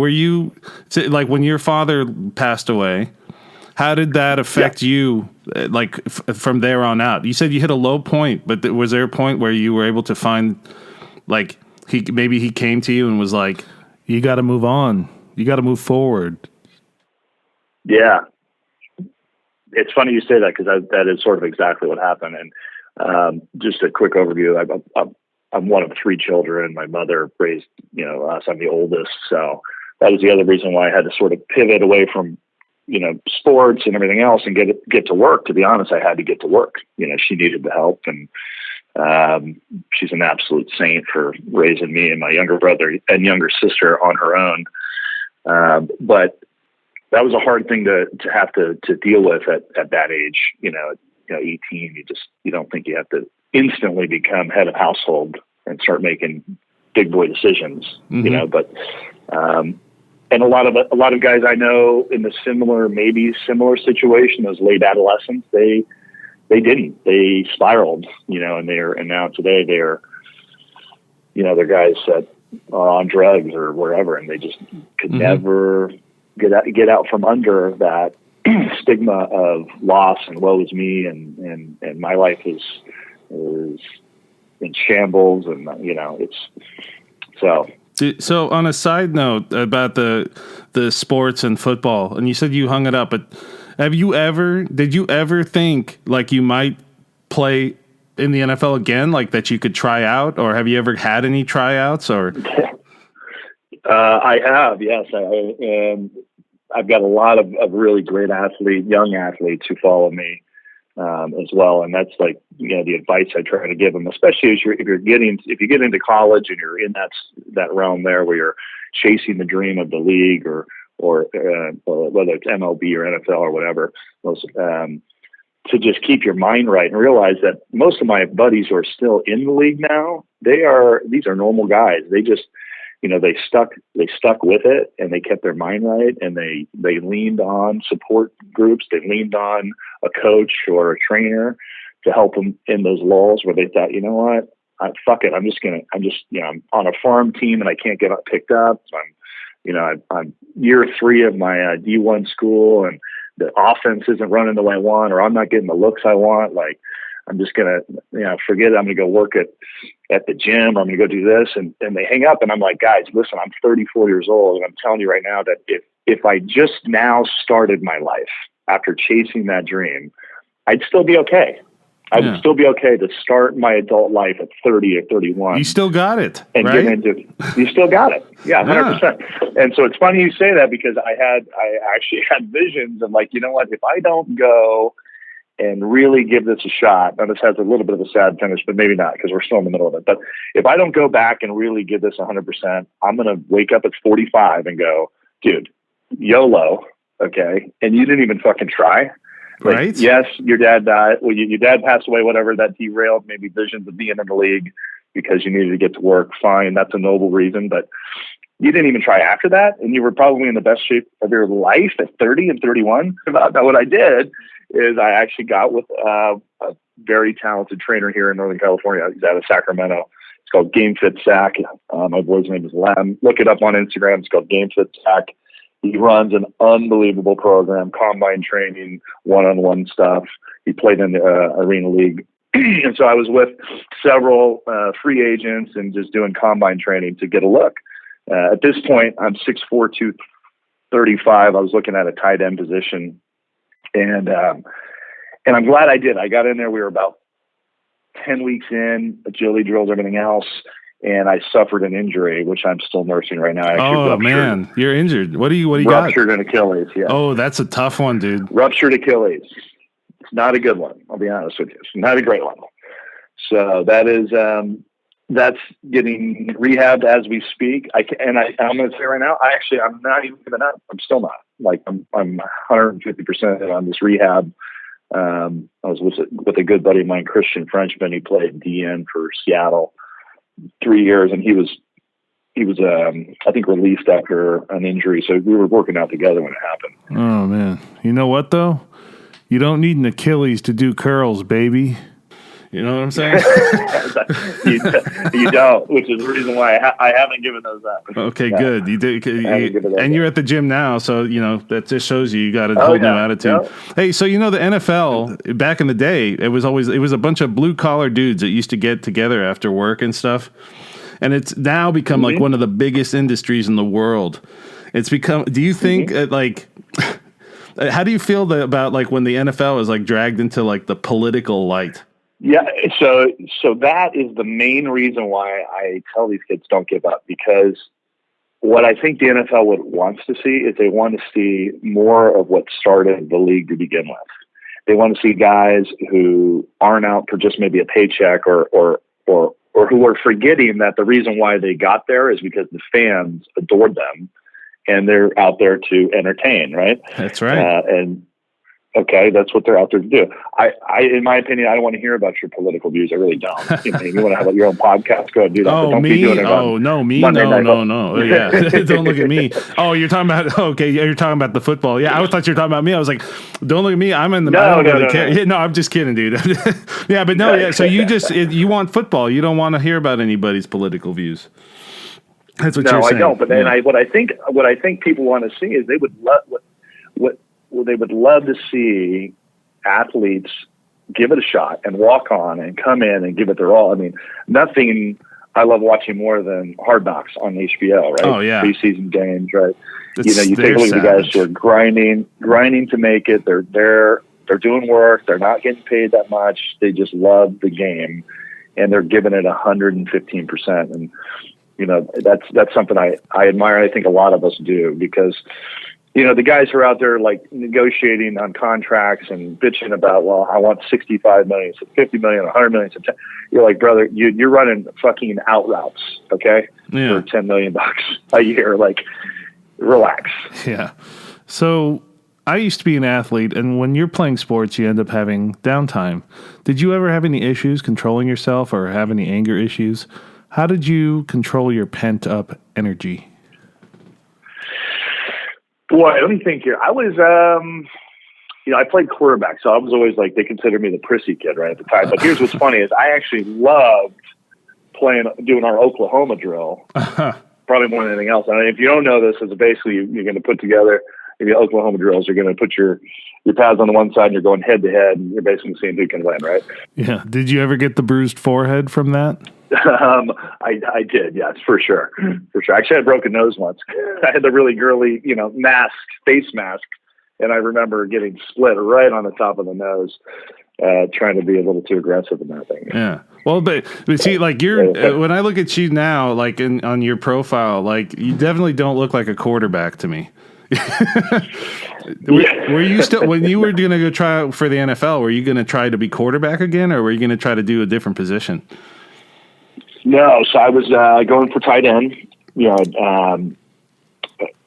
like when your father passed away, how did that affect you, like from there on out? You said you hit a low point, but was there a point where you were able to find, like, he came to you and was like, you got to move on, you got to move forward? Yeah. It's funny you say that, because that is sort of exactly what happened. And just a quick overview. I'm one of 3 children. My mother raised, us. I'm the oldest. So that was the other reason why I had to sort of pivot away from, sports and everything else and get to work. To be honest, I had to get to work. She needed the help, and she's an absolute saint for raising me and my younger brother and younger sister on her own. But that was a hard thing to have to deal with at that age. 18, you don't think you have to instantly become head of household and start making big boy decisions, but, and a lot of guys I know in the similar situation as late adolescents, they spiraled, and now today they're guys that are on drugs or wherever, and they just could never get out from under that stigma of loss and woe is me, and my life is in shambles, and it's so. So on a side note about the sports and football, and you said you hung it up, but did you ever think like you might play in the NFL again, like that you could try out, or have you ever had any tryouts? Or I have, yes. I've got a lot of really great young athletes who follow me as well, and that's like the advice I try to give them, especially if you get into college and you're in that realm there where you're chasing the dream of the league or whether it's MLB or NFL or whatever, to just keep your mind right and realize that most of my buddies who are still in the league now, these are normal guys. They just they stuck with it, and they kept their mind right, and they leaned on support groups. They leaned on a coach or a trainer to help them in those lulls where they thought, you know what, fuck it. I'm on a farm team and I can't get picked up. So I'm year 3 of my D1 school, and the offense isn't running the way I want, or I'm not getting the looks I want. Like, I'm just going to, forget it. I'm going to go work at the gym. I'm going to go do this. And they hang up, and I'm like, guys, listen, I'm 34 years old. And I'm telling you right now that if I just now started my life after chasing that dream, I'd still be okay. I would still be okay to start my adult life at 30 or 31. You still got it, and right? get into. You still got it, yeah, 100%. And so it's funny you say that because I actually had visions of like, you know what, if I don't go and really give this a shot. Now this has a little bit of a sad finish, but maybe not because we're still in the middle of it. But if I don't go back and really give this 100%, I'm going to wake up at 45 and go, dude, YOLO. Okay. And you didn't even fucking try. Like, right. Yes. Your dad died. Well, your dad passed away, whatever, that derailed maybe visions of being in the league because you needed to get to work. Fine. That's a noble reason, but you didn't even try after that. And you were probably in the best shape of your life at 30 and 31. Now what I did is I actually got with a very talented trainer here in Northern California. He's out of Sacramento. It's called Game Fit Sac. My boy's name is Lem. Look it up on Instagram. It's called Game Fit Sac. He runs an unbelievable program, combine training, one-on-one stuff. He played in the Arena League. And so I was with several free agents and just doing combine training to get a look. At this point, I'm 6'4", 235. I was looking at a tight end position. And I'm glad I did. I got in there. We were about 10 weeks in, agility drills, everything else. And I suffered an injury, which I'm still nursing right now. Oh man, you're injured. What do you got? Ruptured an Achilles. Yeah. Oh, that's a tough one, dude. Ruptured Achilles. It's not a good one. I'll be honest with you. It's not a great one. So that is, that's getting rehabbed as we speak. I'm going to say right now, I'm not even giving up. I'm still not. Like I'm 150% on this rehab. I was with a good buddy of mine, Christian Frenchman. He played DN for Seattle 3 years, and he was I think released after an injury. So we were working out together when it happened. Oh man, you know what though? You don't need an Achilles to do curls, baby. You know what I'm saying? you don't, which is the reason why I haven't given those up. Okay, no. Good. You did, and you're at the gym now, so you know that just shows you got a whole new attitude. Yeah. Hey, so you know the NFL back in the day, it was a bunch of blue collar dudes that used to get together after work and stuff, and it's now become like one of the biggest industries in the world. It's become. Do you think like? How do you feel about like when the NFL is like dragged into like the political light? Yeah, so that is the main reason why I tell these kids don't give up, because what I think the NFL wants to see is they want to see more of what started the league to begin with. They want to see guys who aren't out for just maybe a paycheck or who are forgetting that the reason why they got there is because the fans adored them and they're out there to entertain, right? That's right. Okay, that's what they're out there to do. I, in my opinion, I don't want to hear about your political views. I really don't. You want to have your own podcast? Go ahead and do that. Oh, don't me? Be doing it me? No. Oh, yeah. Don't look at me. Oh, you're talking about, okay, you're talking about the football. Yeah, I thought you were talking about me. I was like, don't look at me. I'm in the, I don't really care. Yeah, no, I'm just kidding, dude. Yeah, but no, yeah. So you want football. You don't want to hear about anybody's political views. That's what you're saying. No, I don't. But then what I think people want to see is they would love they would love to see athletes give it a shot and walk on and come in and give it their all. I mean, nothing I love watching more than Hard Knocks on HBO, right? Oh, yeah. Preseason games, right? You take a look at the guys who are grinding to make it. They're there. They're doing work. They're not getting paid that much. They just love the game, and they're giving it 115%. And, that's something I admire. I think a lot of us do, because the guys who are out there like negotiating on contracts and bitching about, well, I want 65 million, 50 million, 100 million. You're like, brother, you're running fucking out routes, okay? Yeah. For $10 million a year. Like, relax. Yeah. So I used to be an athlete, and when you're playing sports, you end up having downtime. Did you ever have any issues controlling yourself or have any anger issues? How did you control your pent up energy? Boy, let me think here. I was, I played quarterback, so I was always like, they considered me the prissy kid right at the time. But here's what's funny is I actually loved doing our Oklahoma drill, probably more than anything else. I mean, if you don't know this, is basically you're going to put together the Oklahoma drills. You're going to put your pads on the one side, and you're going head to head, and you're basically seeing who can win, right? Yeah. Did you ever get the bruised forehead from that? I did, yes, for sure. For sure. Actually, I had a broken nose once. I had the really girly, face mask, and I remember getting split right on the top of the nose. trying to be a little too aggressive in that thing. Yeah. Well, but see, like when I look at you now, like on your profile, like you definitely don't look like a quarterback to me. Were you still, when you were going to go try out for the NFL, were you going to try to be quarterback again, or were you going to try to do a different position? No, so I was going for tight end. You know,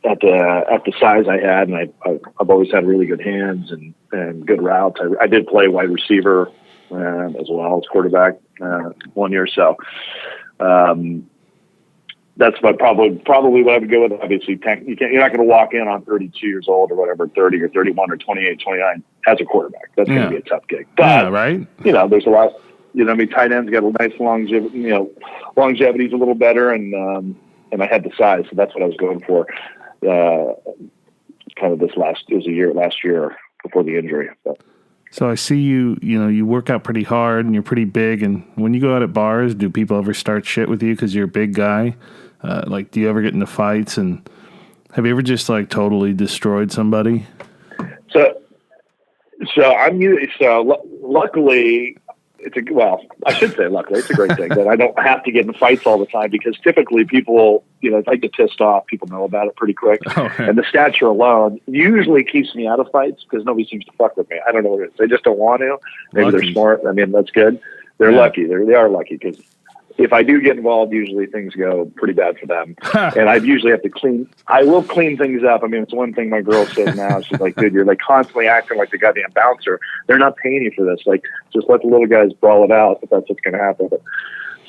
at the size I had, and I've always had really good hands and good routes. I did play wide receiver as well as quarterback 1 year. So that's probably what I would go with. Obviously, you're not going to walk in on 32 years old or whatever, 30 or 31 or 28, 29 as a quarterback. That's going to be a tough gig. But right. You know, there's a lot. You know, I mean, tight ends got a nice longevity. You know, longevity's a little better, and I had the size, so that's what I was going for. Kind of last year before the injury. So I see you work out pretty hard and you're pretty big. And when you go out at bars, do people ever start shit with you because you're a big guy? Like, do you ever get into fights? And have you ever just like totally destroyed somebody? Luckily, I should say luckily, it's a great thing that I don't have to get in fights all the time, because typically people, you know, if I get pissed off, people know about it pretty quick. And the stature alone usually keeps me out of fights because nobody seems to fuck with me. I don't know what it is. They just don't want to. Maybe they're smart. I mean, that's good. They're lucky. They are lucky, because if I do get involved, usually things go pretty bad for them. And I usually have to I will clean things up. I mean, it's one thing my girl says now. She's like, dude, you're like constantly acting like the goddamn bouncer. They're not paying you for this. Like, just let the little guys brawl it out if that's what's going to happen.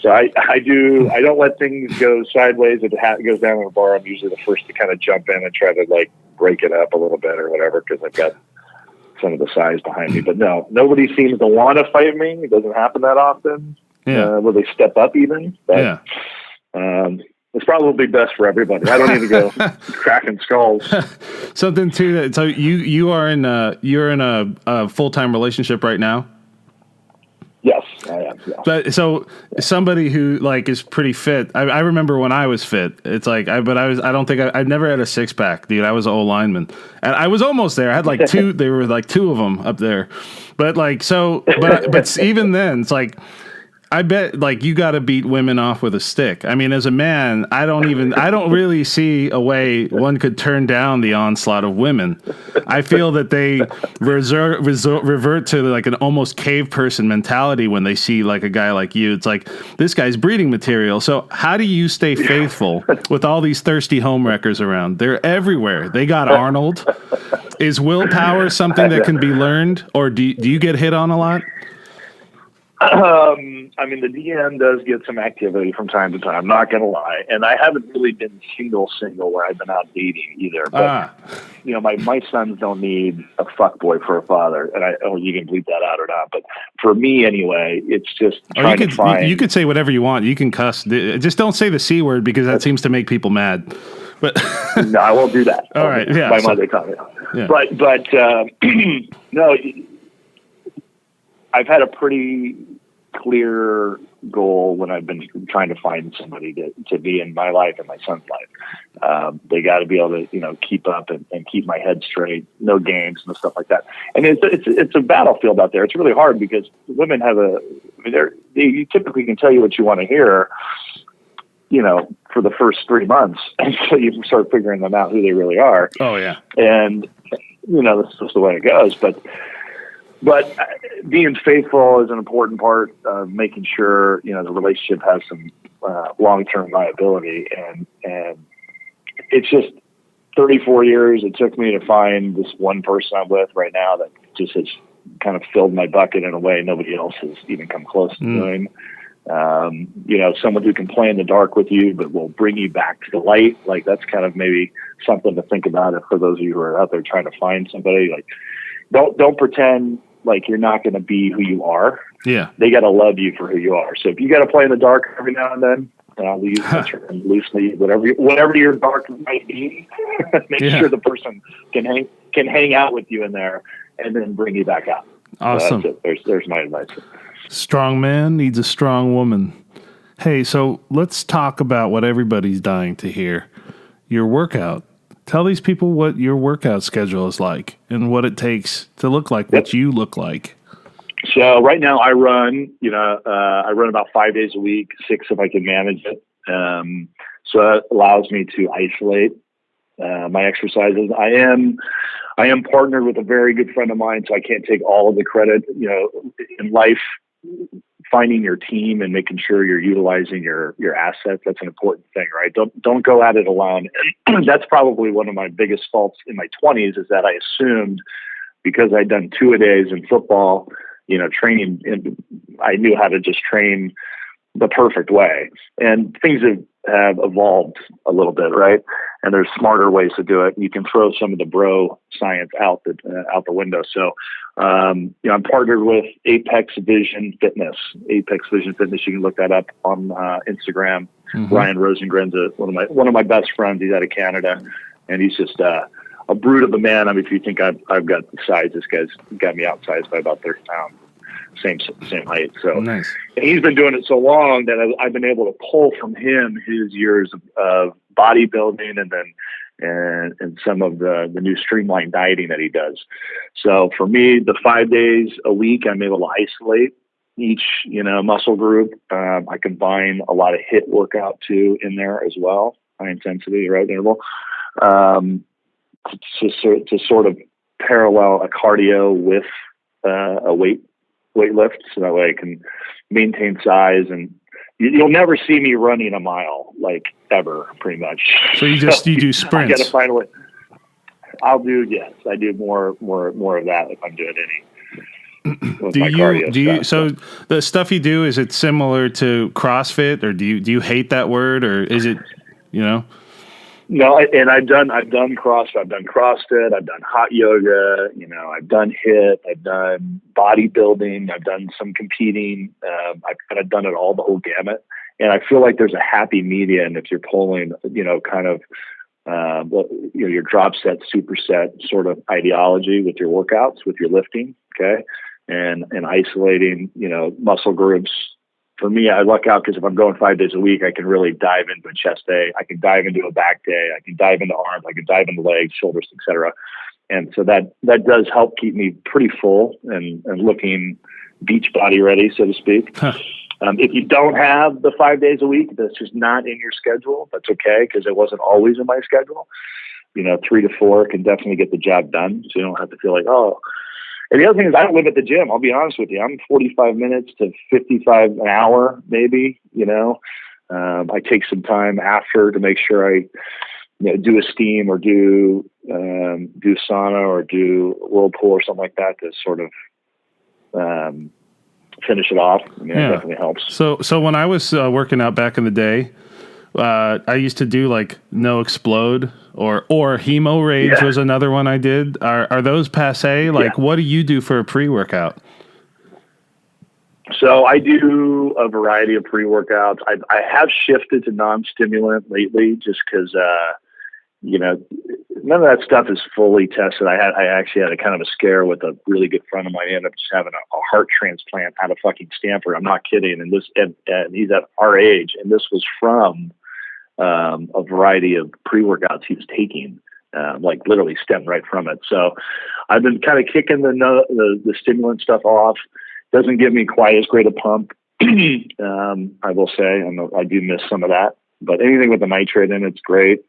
So I don't let things go sideways. If it goes down in a bar, I'm usually the first to kind of jump in and try to like break it up a little bit or whatever, because I've got some of the size behind me. But no, nobody seems to want to fight me. It doesn't happen that often. Will they step up even? But, it's probably best for everybody. I don't need to go cracking skulls. Something too that. So you're in a full-time relationship right now? Yes, I am. Yeah. But so somebody who like is pretty fit. I remember when I was fit. It's like I never had a six pack, dude. I was an old lineman, and I was almost there. I had like two. There were like two of them up there, but like so. But even then, it's like. I bet like you got to beat women off with a stick. I mean, as a man, I don't really see a way one could turn down the onslaught of women. I feel that they revert to like an almost cave person mentality when they see like a guy like you. It's like, this guy's breeding material. So how do you stay faithful with all these thirsty homewreckers around? They're everywhere. They got Arnold. Is willpower something that can be learned, or do you get hit on a lot? I mean, the DM does get some activity from time to time, I'm not going to lie. And I haven't really been single where I've been out dating either. But, you know, my sons don't need a fuckboy for a father. And you can bleep that out or not. But for me anyway, it's just trying to find. You could say whatever you want. You can cuss. Just don't say the C word, because that seems to make people mad. But no, I won't do that. All right. Yeah. My mother taught me. Yeah. But no, I've had a pretty clear goal when I've been trying to find somebody to be in my life and my son's life. They got to be able to, you know, keep up and keep my head straight, no games and stuff like that. And it's a battlefield out there. It's really hard because women have you typically can tell you what you want to hear, you know, for the first 3 months until you start figuring them out who they really are. Oh yeah. And, you know, that's just the way it goes. But being faithful is an important part of making sure, you know, the relationship has some long-term viability. And it's just 34 years it took me to find this one person I'm with right now that just has kind of filled my bucket in a way nobody else has even come close to doing. You know, someone who can play in the dark with you but will bring you back to the light. Like, that's kind of maybe something to think about for those of you who are out there trying to find somebody. Like, don't pretend like you're not going to be who you are. Yeah. They got to love you for who you are. So if you got to play in the dark every now and then, and I'll use that term loosely, whatever your dark might be, make sure the person can hang out with you in there and then bring you back out. Awesome. So there's my advice. Strong man needs a strong woman. Hey, so let's talk about what everybody's dying to hear. Your workout. Tell these people what your workout schedule is like and what it takes to look like what you look like. So right now I run, I run about 5 days a week, 6 if I can manage it. So that allows me to isolate my exercises. I am partnered with a very good friend of mine, so I can't take all of the credit. In life, finding your team and making sure you're utilizing your assets, that's an important thing, right? Don't go at it alone. And that's probably one of my biggest faults in my 20s, is that I assumed, because I'd done 2-a-days in football, training, and I knew how to just train the perfect way. And things have evolved a little bit, right? And there's smarter ways to do it. You can throw some of the bro science out the window. So, I'm partnered with Apex Vision Fitness. Apex Vision Fitness. You can look that up on Instagram. Mm-hmm. Ryan Rosengren's one of my best friends. He's out of Canada, and he's just a brute of a man. I mean, if you think I've got the size, this guy's got me outsized by about 30 pounds. Same height. So nice. And he's been doing it so long that I've been able to pull from him his years of bodybuilding and some of the new streamlined dieting that he does. So for me, the 5 days a week, I'm able to isolate each, muscle group. I combine a lot of HIIT workout too in there as well, high intensity, right interval, to sort of parallel a cardio with a weight lift, so that way I can maintain size. And you'll never see me running a mile, like, ever, pretty much. So you do sprints. I got to find a way. I do more of that if I'm doing any. So the stuff you do, is it similar to CrossFit, or do you hate that word, or is it, No, and I've done CrossFit, I've done CrossFit, I've done hot yoga, I've done HIIT, I've done bodybuilding, I've done some competing. I've kind of done it all, the whole gamut. And I feel like there's a happy medium if you're pulling, your drop set, superset sort of ideology with your workouts, with your lifting, okay, and isolating, muscle groups. For me, I luck out because if I'm going 5 days a week, I can really dive into a chest day. I can dive into a back day. I can dive into arms. I can dive into legs, shoulders, etc. And so that does help keep me pretty full and looking beach body ready, so to speak. Huh. If you don't have the 5 days a week, that's just not in your schedule. That's okay, because it wasn't always in my schedule. 3 to 4 can definitely get the job done. So you don't have to feel like, oh. And the other thing is, I don't live at the gym. I'll be honest with you. I'm 45 minutes to 55 an hour, maybe. I take some time after to make sure I do a steam or do sauna or do whirlpool or something like that to sort of finish it off. It definitely helps. So when I was working out back in the day, I used to do like No Explode or Hemo Rage was another one I did. Are those passe? Like, what do you do for a pre-workout? So I do a variety of pre-workouts. I have shifted to non-stimulant lately just because, none of that stuff is fully tested. I actually had a kind of a scare with a really good friend of mine. I ended up just having a heart transplant out of fucking Stanford. I'm not kidding. And he's at our age. And this was from a variety of pre-workouts he was taking, like literally stemmed right from it. So I've been kind of kicking the stimulant stuff off. Doesn't give me quite as great a pump. I will say, I do miss some of that, but anything with the nitrate in it's great.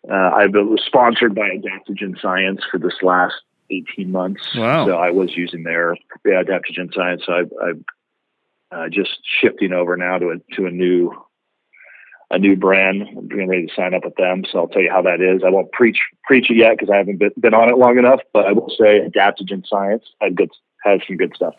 I've been sponsored by Adaptogen Science for this last 18 months. Wow. So I was using their Adaptogen Science. So I'm just shifting over now to a new brand. I'm getting ready to sign up with them. So I'll tell you how that is. I won't preach it yet because I haven't been on it long enough, but I will say Adaptogen Science has some good stuff.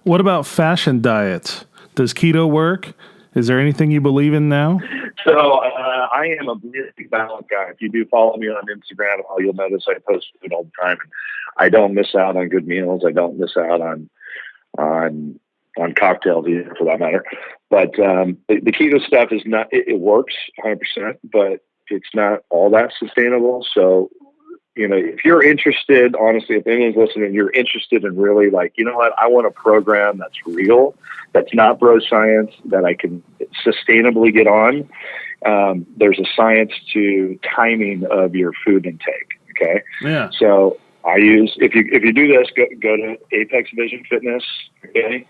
What about fashion diets? Does keto work? Is there anything you believe in now? So I am a big balance guy. If you do follow me on Instagram, you'll notice I post food all the time. I don't miss out on good meals. I don't miss out on cocktails either, for that matter. But the keto stuff is not. It works 100%, but it's not all that sustainable. So if you're interested, honestly, if anyone's listening, you're interested in really like, you know what, I want a program that's real, that's not bro science, that I can sustainably get on. There's a science to timing of your food intake. Okay. Yeah. So I use if you do this, go to Apex Vision Fitness, okay?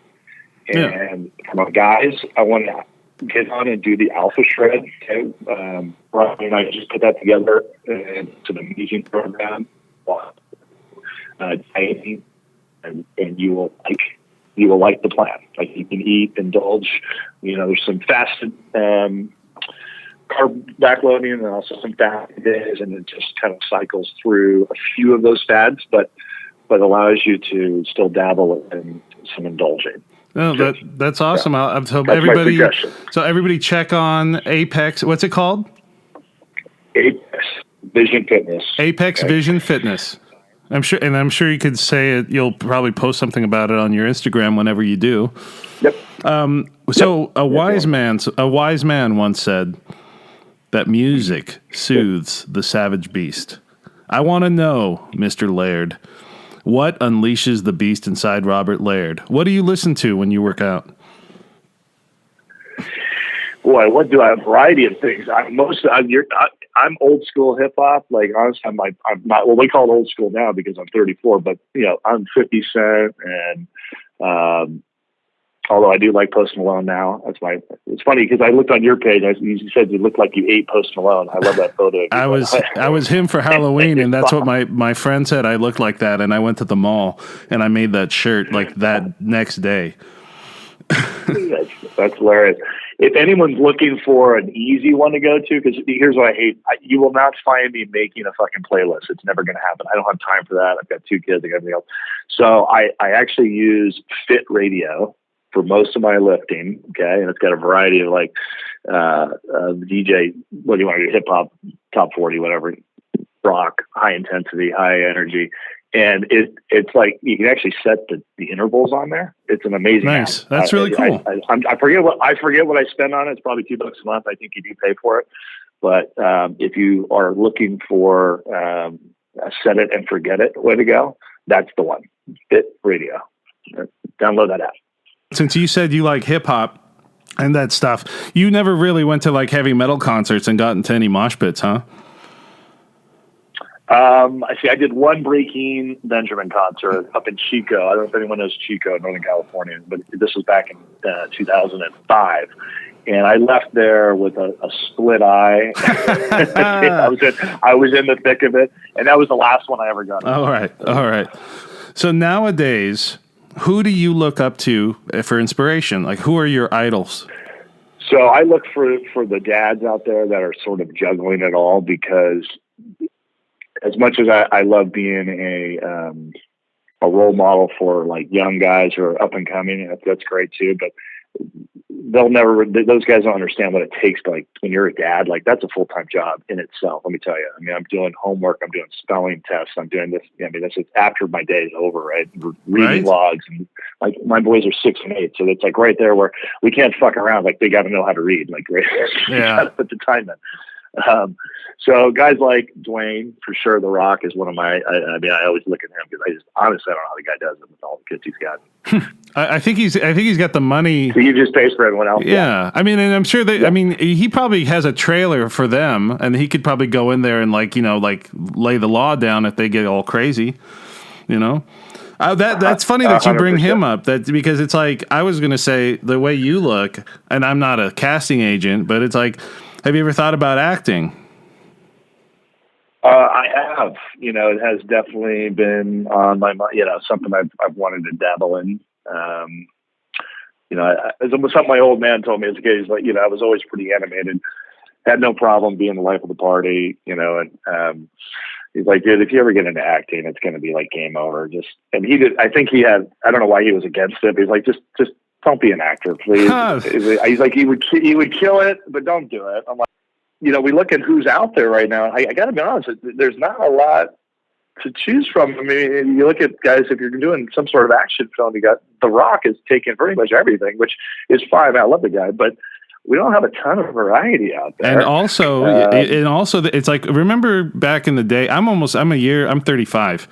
And for my guys, I want to get on and do the Alpha Shred. Okay? Brian and I just put that together to the meeting program. And you will like the plan. Like, you can eat, indulge. There's some fasted carb backloading and also some fat days, and it just kind of cycles through a few of those fads, but allows you to still dabble in some indulging. Oh, that's awesome. Yeah. So That's everybody check on Apex. What's it called? Apex Vision Fitness. Apex Vision Fitness. I'm sure you could say it. You'll probably post something about it on your Instagram whenever you do. Yep. A wise man once said that music soothes the savage beast. I want to know, Mr. Laird, what unleashes the beast inside Robert Laird? What do you listen to when you work out? Boy, what do I have? A variety of things. I'm old school hip hop. Like, honestly, I'm not. Well, we call it old school now because I'm 34. But I'm 50 Cent, and although I do like Post Malone now, it's funny because I looked on your page. You said you looked like you ate Post Malone. I love that photo. I was him for Halloween, and that's what my friend said. I looked like that, and I went to the mall and I made that shirt like that next day. That's hilarious. If anyone's looking for an easy one to go to, because here's what I hate. You will not find me making a fucking playlist. It's never going to happen. I don't have time for that. I've got 2 kids. I got everything else. So I actually use Fit Radio for most of my lifting. Okay. And it's got a variety of DJ, what do you want to do? Hip hop, top 40, whatever, rock, high intensity, high energy. And it's like you can actually set the intervals on there. It's an amazing nice. app. That's really cool. I forget what I spend on it. It's probably $2 a month. I think you do pay for it. But if you are looking for a set it and forget it way to go, that's the one. Fit Radio. Download that app. Since you said you like hip hop and that stuff, you never really went to like heavy metal concerts and got into any mosh pits, huh? I did one Breaking Benjamin concert up in Chico. I don't know if anyone knows Chico, Northern California, but this was back in 2005. And I left there with a split eye. I was in the thick of it, and that was the last one I ever got. All right. So nowadays, who do you look up to for inspiration? Like, who are your idols? So I look for the dads out there that are sort of juggling it all, because as much as I love being a role model for like young guys who are up and coming, that's great too. But those guys don't understand what it takes to, like, when you're a dad, like, that's a full-time job in itself. Let me tell you. I mean, I'm doing homework, I'm doing spelling tests, I'm doing this. I mean, this is after my day is over, right? Reading logs, and like my boys are 6 and 8, so it's like right there where we can't fuck around. Like, they got to know how to read. Like, right? Yeah. Got to put the time in. So guys like Dwayne, for sure, The Rock is one of my. I always look at him because I don't know how the guy does it with all the kids he's got. I think he's got the money. So he just pays for everyone else. Yeah. I mean, and I'm sure that. Yeah. I mean, he probably has a trailer for them, and he could probably go in there and like lay the law down if they get all crazy. That's funny that you bring 100%. Him up. That because it's like I was gonna say the way you look, and I'm not a casting agent, but it's like. Have you ever thought about acting? I have. It has definitely been on my mind. Something I've wanted to dabble in. Something my old man told me as a kid. He's like, I was always pretty animated. Had no problem being the life of the party. And he's like, dude, if you ever get into acting, it's going to be like game over. And he did. I think he had. I don't know why he was against it. But he's like, just. Don't be an actor, please. He's like, he would kill it, but don't do it. I'm like, we look at who's out there right now. I got to be honest, there's not a lot to choose from. I mean, you look at guys, if you're doing some sort of action film, you got The Rock is taking pretty much everything, which is fine. I love the guy, but we don't have a ton of variety out there. And also, it's like, remember back in the day, I'm 35.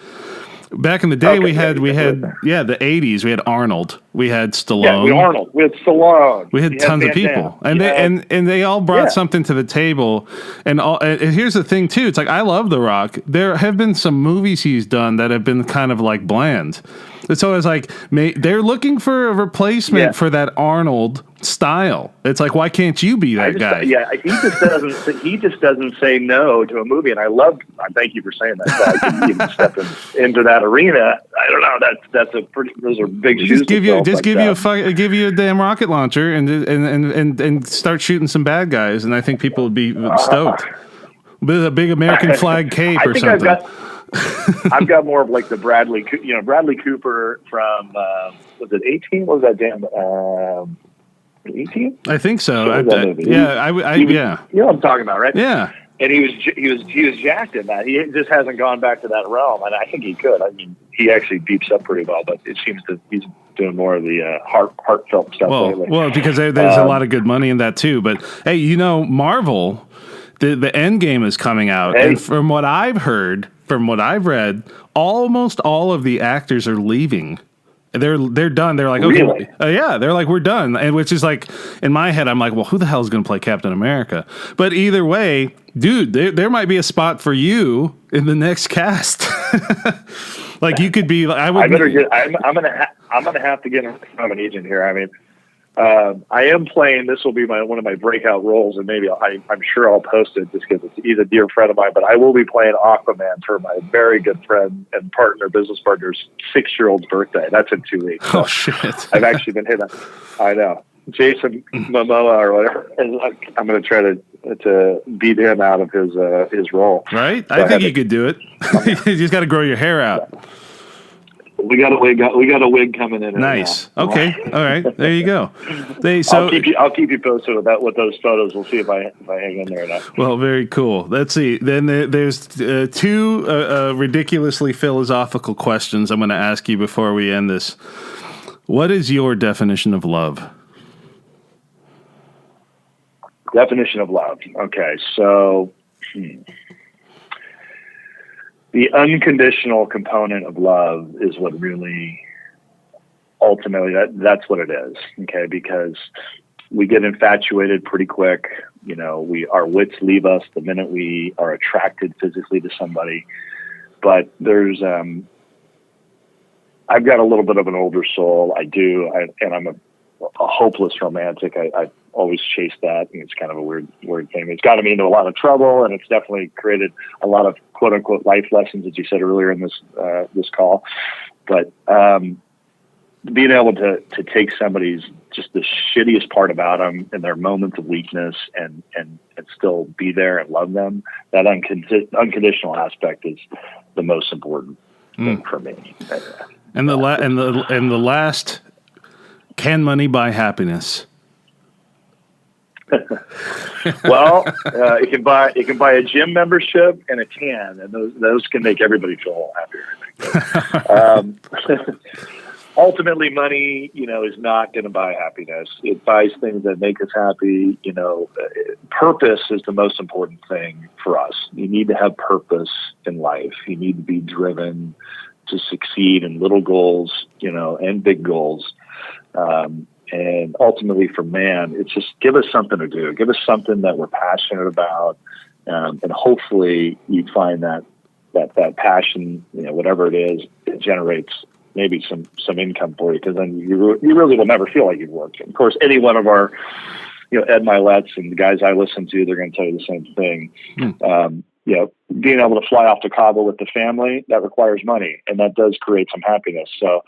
Back in the day, we had the 80s. We had Arnold. We had Stallone. Yeah, we had Stallone. We had tons of people, and they all brought something to the table. And here's the thing too: it's like I love The Rock. There have been some movies he's done that have been kind of like bland. And so it's like they're looking for a replacement for that Arnold style. It's like, why can't you be that guy? Yeah, he just doesn't say no to a movie, and I thank you for saying that. So I can even step into that arena. I don't know. Those are big shoes. Give you a damn rocket launcher and start shooting some bad guys, and I think people would be stoked. With a big American flag cape or something. I've got more of like the Bradley Cooper from was it 18? What was that damn 18? I think so. Yeah. You know what I'm talking about, right? Yeah. And he was jacked in that. He just hasn't gone back to that realm, and I think he could. I mean, he actually beeps up pretty well, but it seems that he's doing more of the heartfelt stuff lately. Well, because there's a lot of good money in that too. But hey, Marvel, the end game is coming out, and from what I've heard, from what I've read, almost all of the actors are leaving. They're done. They're like, okay, really? They're like, we're done. And which is like, in my head, I'm like, well, who the hell is going to play Captain America? But either way, dude, there might be a spot for you in the next cast. Like you could be. I'm gonna have to get in front of an agent here. I mean, I am playing. This will be one of my breakout roles, and maybe I'm sure I'll post it just because he's a dear friend of mine. But I will be playing Aquaman for my very good friend and business partner's 6-year-old's birthday. That's in 2 weeks. So oh shit! I've actually been hit. I know Jason Momoa or whatever. And I'm going to try to beat him out of his role. Right? I think you could do it. You just got to grow your hair out. We got a wig coming in. Nice. Okay. All right. There you go. I'll keep you posted with those photos. We'll see if I hang in there or not. Well, very cool. Let's see. Then there's two ridiculously philosophical questions I'm going to ask you before we end this. What is your definition of love? Definition of love. Okay. So the unconditional component of love is what really ultimately that's what it is. Okay. Because we get infatuated pretty quick. Our wits leave us the minute we are attracted physically to somebody, but there's, I've got a little bit of an older soul. I do. And I'm a hopeless romantic. I always chase that, and it's kind of a weird thing. It's gotten me into a lot of trouble, and it's definitely created a lot of quote unquote life lessons, as you said earlier in this call. But being able to take somebody's just the shittiest part about them and their moments of weakness and still be there and love them, that unconditional aspect is the most important thing for me. And the last, can money buy happiness? Well, it can buy a gym membership and a tan, and those can make everybody feel a little happier. Ultimately, money, is not going to buy happiness. It buys things that make us happy. Purpose is the most important thing for us. You need to have purpose in life. You need to be driven to succeed in little goals, and big goals. And ultimately for man, it's just give us something to do. Give us something that we're passionate about. And hopefully you find that passion, whatever it is, it generates maybe some income for you. Cause then you really will never feel like you've worked. Of course, any one of our, Ed Milet's and the guys I listen to, they're going to tell you the same thing. Being able to fly off to Cabo with the family, that requires money, and that does create some happiness. So,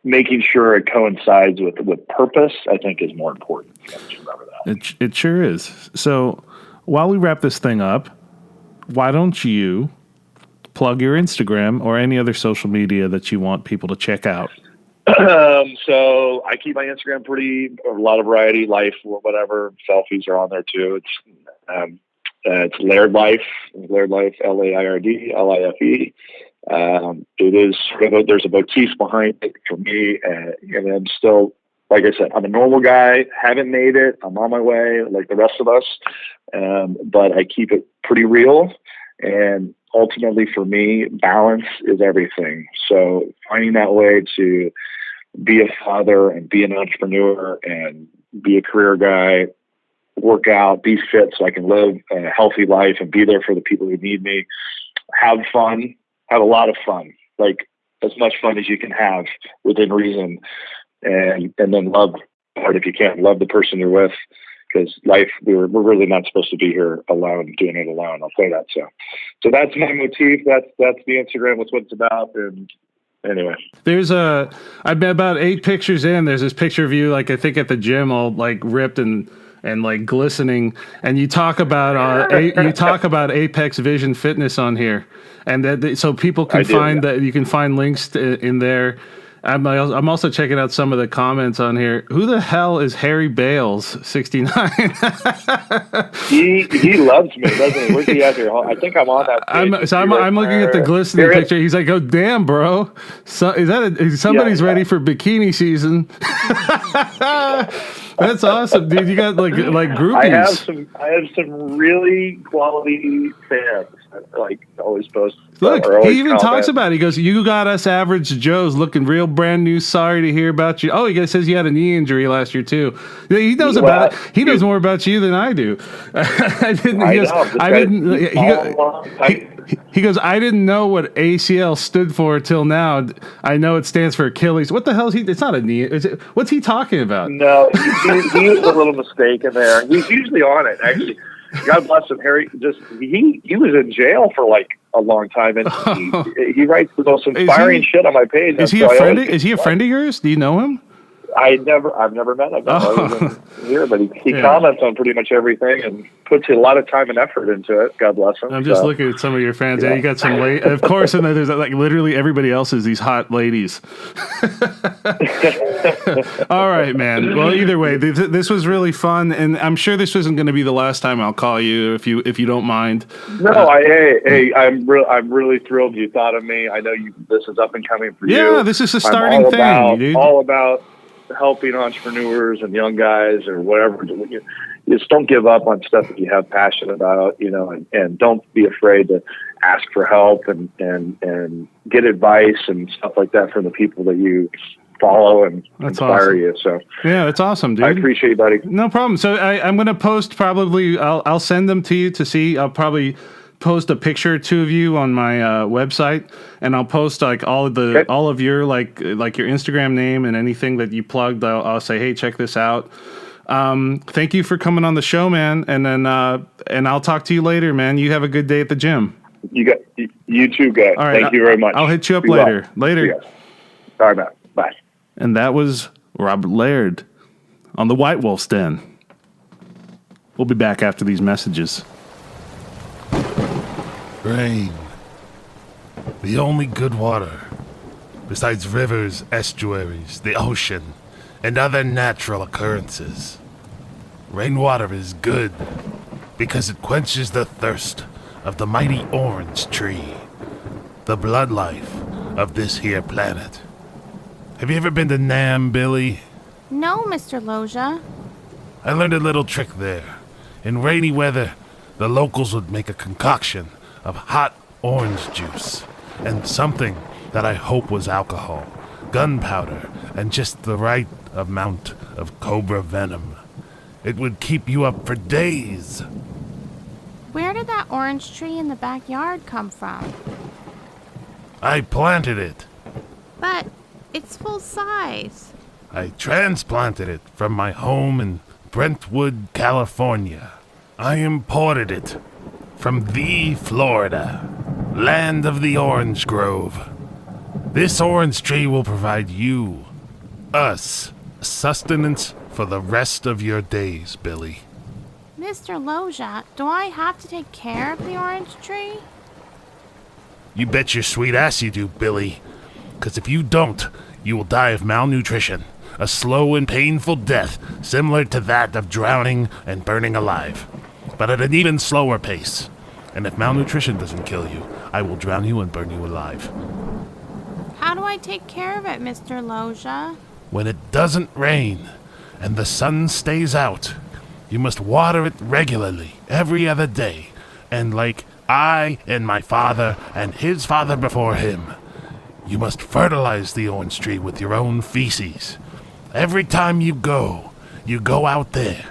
making sure it coincides with purpose, I think, is more important. Just remember that. It sure is. So while we wrap this thing up, why don't you plug your Instagram or any other social media that you want people to check out? So I keep my Instagram a lot of variety, life, whatever. Selfies are on there too. It's Laird Life, Laird, L-A-I-R-D-L-I-F-E. It is, there's a motif behind it for me. And I'm still, like I said, I'm a normal guy, haven't made it. I'm on my way like the rest of us. But I keep it pretty real. And ultimately for me, balance is everything. So finding that way to be a father and be an entrepreneur and be a career guy, work out, be fit so I can live a healthy life and be there for the people who need me, have fun, have a lot of fun, like as much fun as you can have within reason, and then love hard if you can. Love the person you're with, because life, we're really not supposed to be here alone, doing it alone. I'll say that. So that's my motif. That's the Instagram. That's what it's about. And anyway, there's I've been about 8 pictures in. There's this picture of you, like I think at the gym, all like ripped and like glistening. And you talk about Apex Vision Fitness on here, and that so people can that you can find links in there. I'm also checking out some of the comments on here. Who the hell is Harry Bales, 69? he loves me, doesn't he? Where's he at here? I think I'm on that page. I'm looking at the glistening picture. He's like, oh, damn, bro. So, somebody's ready for bikini season. That's awesome, dude. You got like groupies. I have some really quality fans that like always post. Look, he even talks about it. He goes, "You got us average Joes looking real brand new. Sorry to hear about you." Oh, he says he had a knee injury last year too. He knows He knows more about you than I do. He goes, I didn't know what ACL stood for till now. I know it stands for Achilles. What the hell is he? It's not a knee. What's he talking about? No, he was a little mistake in there. He's usually on it, actually. God bless him, Harry. He was in jail for like a long time, and he writes the most inspiring shit on my page. Is he a friend? Is he a friend of yours? Do you know him? I've never met him. Here, but he comments on pretty much everything and puts a lot of time and effort into it. God bless him. I'm just looking at some of your fans. Yeah, you got some of course, and then there's like literally everybody else is these hot ladies. All right, man. Well, either way, this was really fun, and I'm sure this isn't going to be the last time I'll call you if you don't mind. No, I'm really thrilled you thought of me. I know this is up and coming for you. Yeah, this is a starting thing, dude. All about helping entrepreneurs and young guys or whatever. Just don't give up on stuff that you have passion about, and don't be afraid to ask for help and get advice and stuff like that from the people that you follow and inspire you. So yeah, that's awesome, dude. I appreciate you, buddy. No problem. So I'm going to post probably, I'll send them to you to see. I'll probably post a picture or two of you on my website, and I'll post like all of your like your Instagram name and anything that you plugged. I'll say, hey, check this out. Thank you for coming on the show, man. And then and I'll talk to you later, man. You have a good day at the gym. You too, guys. All right, thank you very much. I'll hit you up later. Later. All right, man. Bye. And that was Robert Laird on the Witewolf's Den. We'll be back after these messages. Rain. The only good water, besides rivers, estuaries, the ocean, and other natural occurrences. Rainwater is good because it quenches the thirst of the mighty orange tree, the blood life of this here planet. Have you ever been to Nam, Billy? No, Mr. Loja. I learned a little trick there. In rainy weather, the locals would make a concoction of hot orange juice and something that I hope was alcohol, gunpowder, and just the right amount of cobra venom. It would keep you up for days. Where did that orange tree in the backyard come from? I planted it. But it's full size. I transplanted it from my home in Brentwood, California. I imported it from Florida, land of the orange grove. This orange tree will provide you, us, sustenance for the rest of your days, Billy. Mr. Loja, do I have to take care of the orange tree? You bet your sweet ass you do, Billy. 'Cause if you don't, you will die of malnutrition, a slow and painful death similar to that of drowning and burning alive, but at an even slower pace. And if malnutrition doesn't kill you, I will drown you and burn you alive. How do I take care of it, Mr. Loja? When it doesn't rain and the sun stays out, you must water it regularly, every other day, and like I and my father and his father before him. You must fertilize the orange tree with your own feces. Every time you go out there.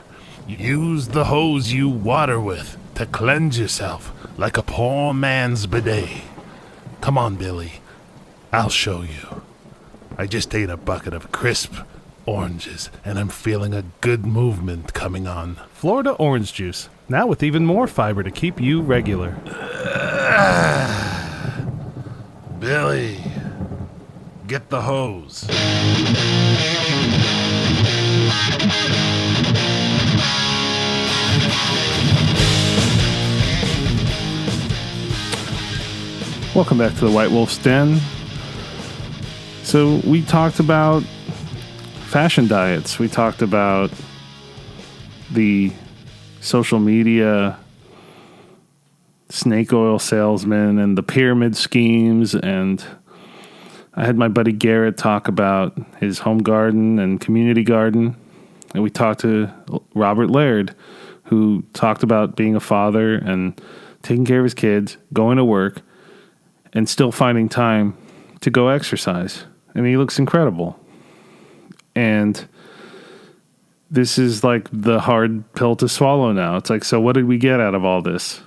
Use the hose you water with to cleanse yourself like a poor man's bidet. Come on, Billy. I'll show you. I just ate a bucket of crisp oranges, and I'm feeling a good movement coming on. Florida orange juice, now with even more fiber to keep you regular. Billy, get the hose. Welcome back to the White Wolf's Den. So we talked about fashion diets. We talked about the social media snake oil salesmen and the pyramid schemes. And I had my buddy Garrett talk about his home garden and community garden. And we talked to Robert Laird, who talked about being a father and taking care of his kids, going to work, and still finding time to go exercise. And he looks incredible. And this is like the hard pill to swallow now. It's like, so what did we get out of all this?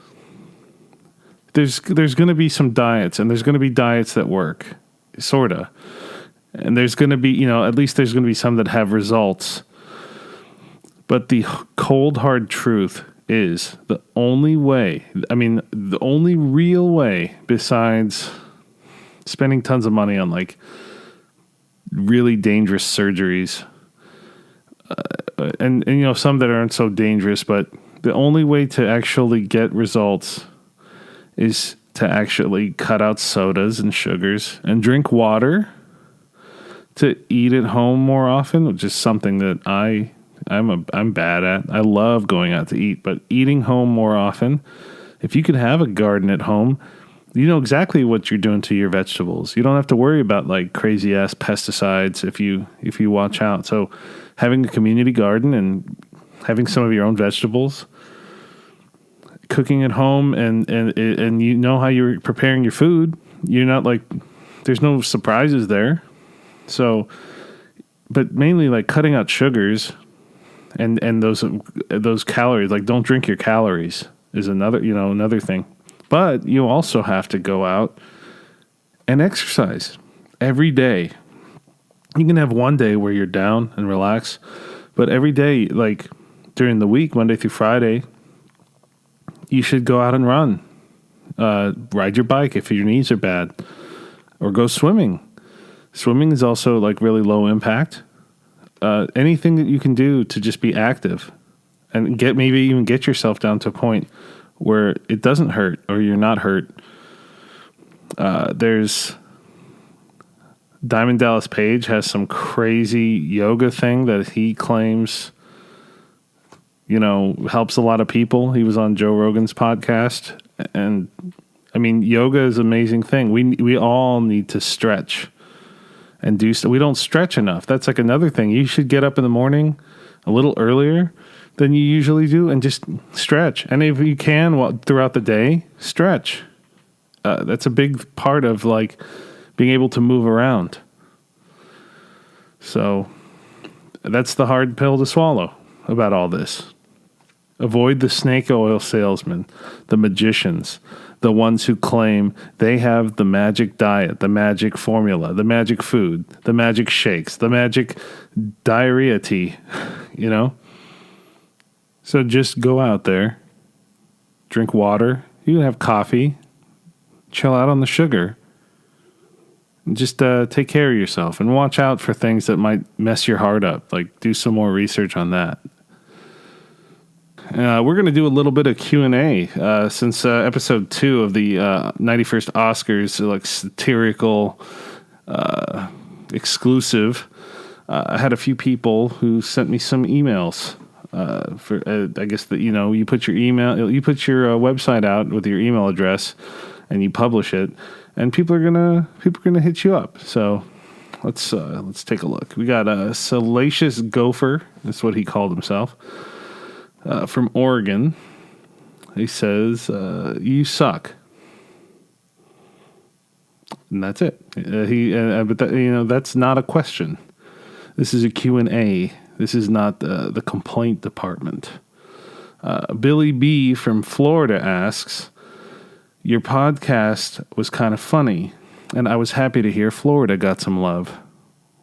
There's going to be some diets, and there's going to be diets that work, sort of. And there's going to be, at least there's going to be some that have results. But the cold, hard truth is the only way, the only real way besides spending tons of money on like really dangerous surgeries, and some that aren't so dangerous, but the only way to actually get results is to actually cut out sodas and sugars and drink water, to eat at home more often, which is something that I'm bad at. I love going out to eat, but eating home more often. If you could have a garden at home, you know exactly what you're doing to your vegetables. You don't have to worry about like crazy ass pesticides if you watch out. So having a community garden and having some of your own vegetables, cooking at home, and you know how you're preparing your food. You're not like, there's no surprises there. So, but mainly like cutting out sugars and those calories. Like, don't drink your calories is another thing. But you also have to go out and exercise every day. You can have one day where you're down and relax, but every day, like during the week, Monday through Friday, you should go out and run. Ride your bike if your knees are bad, or go swimming. Swimming is also like really low impact. Anything that you can do to just be active and maybe even get yourself down to a point where it doesn't hurt or you're not hurt. There's Diamond Dallas Page has some crazy yoga thing that he claims, helps a lot of people. He was on Joe Rogan's podcast, and I mean, yoga is an amazing thing. We all need to stretch and do so. We don't stretch enough. That's like another thing. You should get up in the morning a little earlier than you usually do and just stretch. And if you can, throughout the day, stretch. That's a big part of like being able to move around. So that's the hard pill to swallow about all this. Avoid the snake oil salesmen, the magicians, the ones who claim they have the magic diet, the magic formula, the magic food, the magic shakes, the magic diarrhea tea, So just go out there, drink water, you can have coffee, chill out on the sugar, and just take care of yourself and watch out for things that might mess your heart up. Like, do some more research on that. We're going to do a little bit of Q&A since episode 2 of the 91st Oscars, like satirical exclusive. I had a few people who sent me some emails. For I guess that you put your website out with your email address, and you publish it, and people are gonna hit you up. So let's take a look. We got a Salacious Gopher. That's what he called himself. From Oregon. He says, you suck. And that's it. That's not a question. This is a Q&A. This is not the complaint department. Billy B. from Florida asks, your podcast was kind of funny, and I was happy to hear Florida got some love.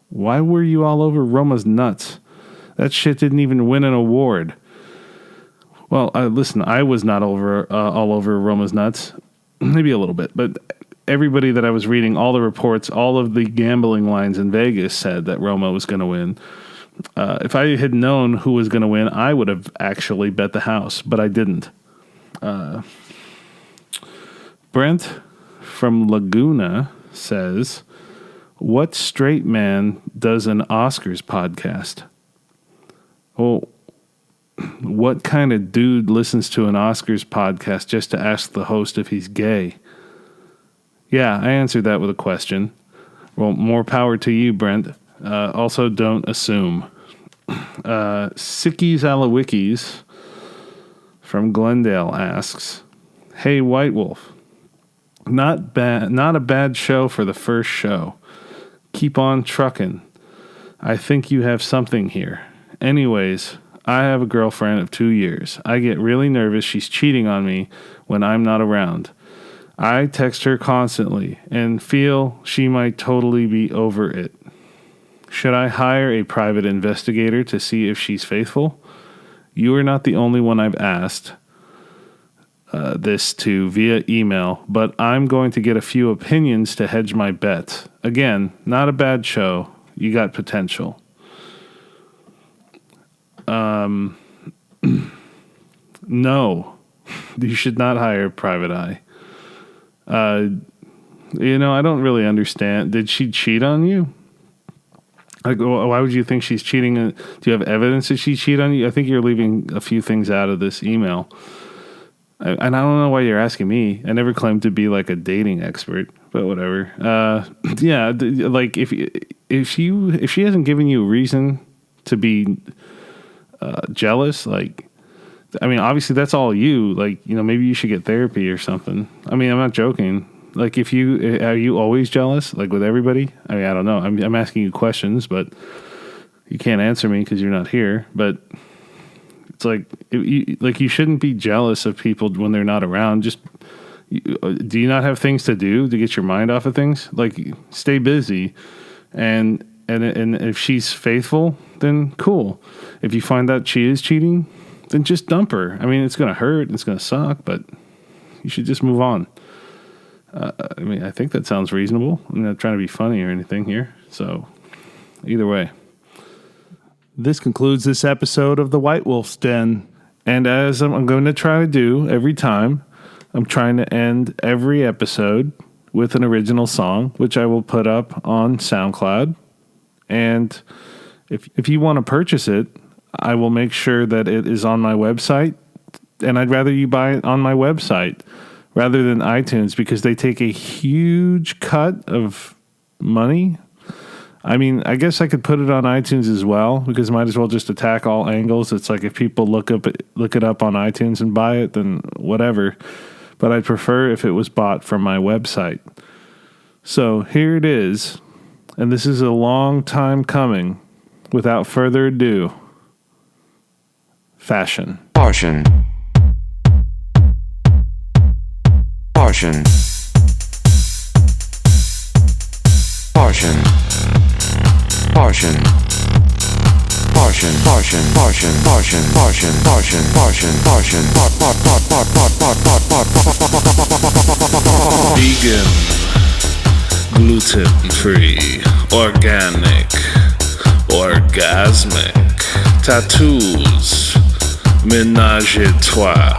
Why were you all over Roma's nuts? That shit didn't even win an award. Well, listen, I was not all over Roma's nuts. Maybe a little bit, but everybody that I was reading, all the reports, all of the gambling lines in Vegas said that Roma was going to win. If I had known who was going to win, I would have actually bet the house, but I didn't. Brent from Laguna says, what straight man does an Oscars podcast? Well, what kind of dude listens to an Oscars podcast just to ask the host if he's gay? Yeah, I answered that with a question. Well, more power to you, Brent. Also, don't assume. Sickies Alawikis from Glendale asks, hey, Witewolf. Not a bad show for the first show. Keep on trucking. I think you have something here. Anyways, I have a girlfriend of 2 years. I get really nervous she's cheating on me when I'm not around. I text her constantly and feel she might totally be over it. Should I hire a private investigator to see if she's faithful? You are not the only one I've asked this to via email, but I'm going to get a few opinions to hedge my bet. Again, not a bad show. You got potential. No, you should not hire Private Eye. I don't really understand. Did she cheat on you? Like, why would you think she's cheating? Do you have evidence that she cheated on you? I think you're leaving a few things out of this email. And I don't know why you're asking me. I never claimed to be like a dating expert, but whatever. Yeah, like if she hasn't given you a reason to be jealous, like, I mean, obviously that's all you. Like, maybe you should get therapy or something. I mean, I'm not joking. Like, are you always jealous? Like with everybody? I mean, I don't know. I'm asking you questions, but you can't answer me because you're not here. But it's like, you shouldn't be jealous of people when they're not around. Just, do you not have things to do to get your mind off of things? Like, stay busy, and if she's faithful, then cool. If you find out she is cheating, then just dump her. I mean, it's gonna hurt, it's gonna suck, but you should just move on. I mean, I think that sounds reasonable. I'm not trying to be funny or anything here. So, either way. This concludes this episode of the White Wolf's Den. And as I'm going to try to do every time, I'm trying to end every episode with an original song, which I will put up on SoundCloud. And if you want to purchase it, I will make sure that it is on my website. And I'd rather you buy it on my website rather than iTunes, because they take a huge cut of money. I mean, I guess I could put it on iTunes as well, because might as well just attack all angles. It's like if people look it up on iTunes and buy it, then whatever. But I'd prefer if it was bought from my website. So here it is, and this is a long time coming. Without further ado, fashion. Caution. Caution. Caution. Caution. Caution. Caution. Caution. Caution. Caution. Caution. Caution. Caution. Vegan, gluten-free, organic, orgasmic, tattoos, ménage à trois,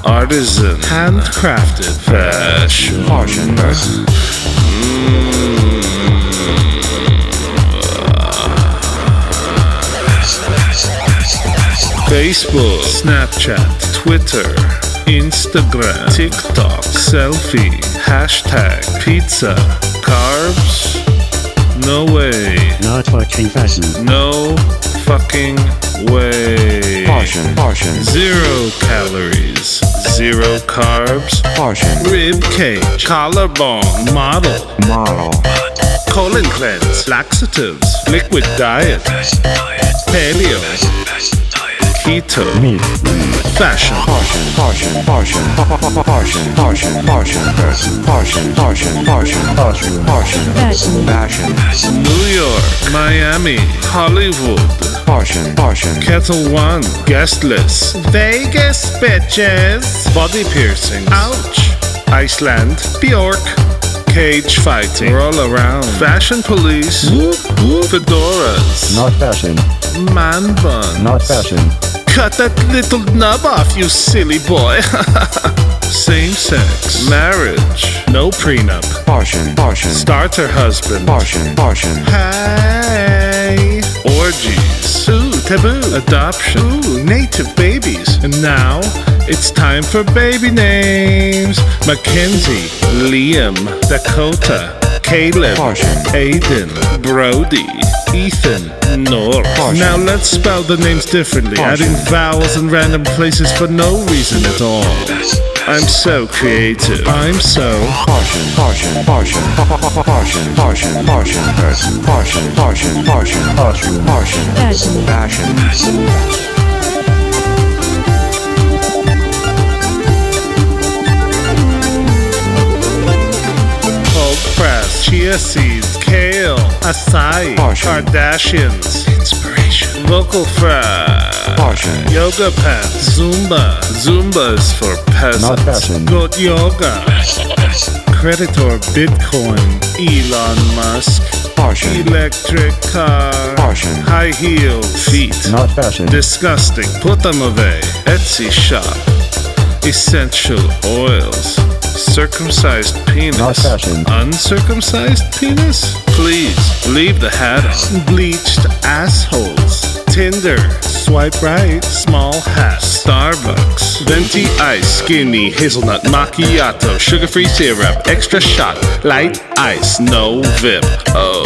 artisan, handcrafted fashion. Caution. Facebook, Snapchat, Twitter, Instagram, TikTok, selfie, hashtag, pizza, carbs, no way. Not what No fucking way. Portion. 0 calories, 0 carbs. Portion. Rib cage, collarbone, model. Colon cleanse, laxatives, liquid diet. Paleo. Keto. Fashion. Fashion. New York, Miami, Hollywood. Portion. Kettle One, guest list. Vegas, bitches. Body piercing. Ouch. Iceland, Bjork. Cage fighting. Roll around. Fashion police. Fedoras. Not fashion. Man buns. Not fashion. Cut that little nub off, you silly boy. Same sex. Marriage. No prenup. Portion. Starter husband. Portion. Hey. Orgies. Ooh, taboo. Adoption. Ooh, native babies. And now, it's time for baby names. Mackenzie. Liam. Dakota. Caleb. Aiden. Brody. Ethan. North. Now let's spell the names differently, adding vowels in random places for no reason at all. I'm so creative. I'm so Portion. Fashion. cold press, chia seeds, kale, acai, Kardashians, inspiration, vocal fry, yoga pants, Zumba. Zumba is for peasants. Goat yoga. Creditor Bitcoin, Elon Musk. Electric car. High heel feet. Not fashion. Disgusting. Put them away. Etsy shop. Essential oils. Circumcised penis. Not fashion. Uncircumcised penis? Please, leave the hat on. Bleached assholes. Tinder. Swipe right. Small hat. Starbucks. Venti ice. Skinny. Hazelnut. Macchiato. Sugar-free syrup. Extra shot. Light ice. No VIP. Oh,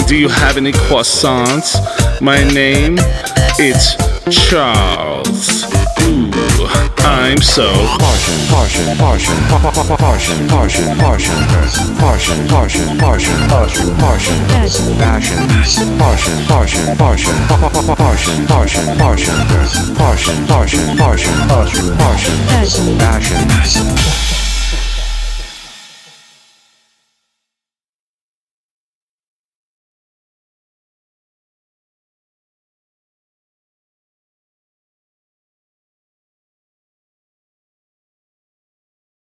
do you have any croissants? My name? It's Charles. Ooh, I'm so Fashion.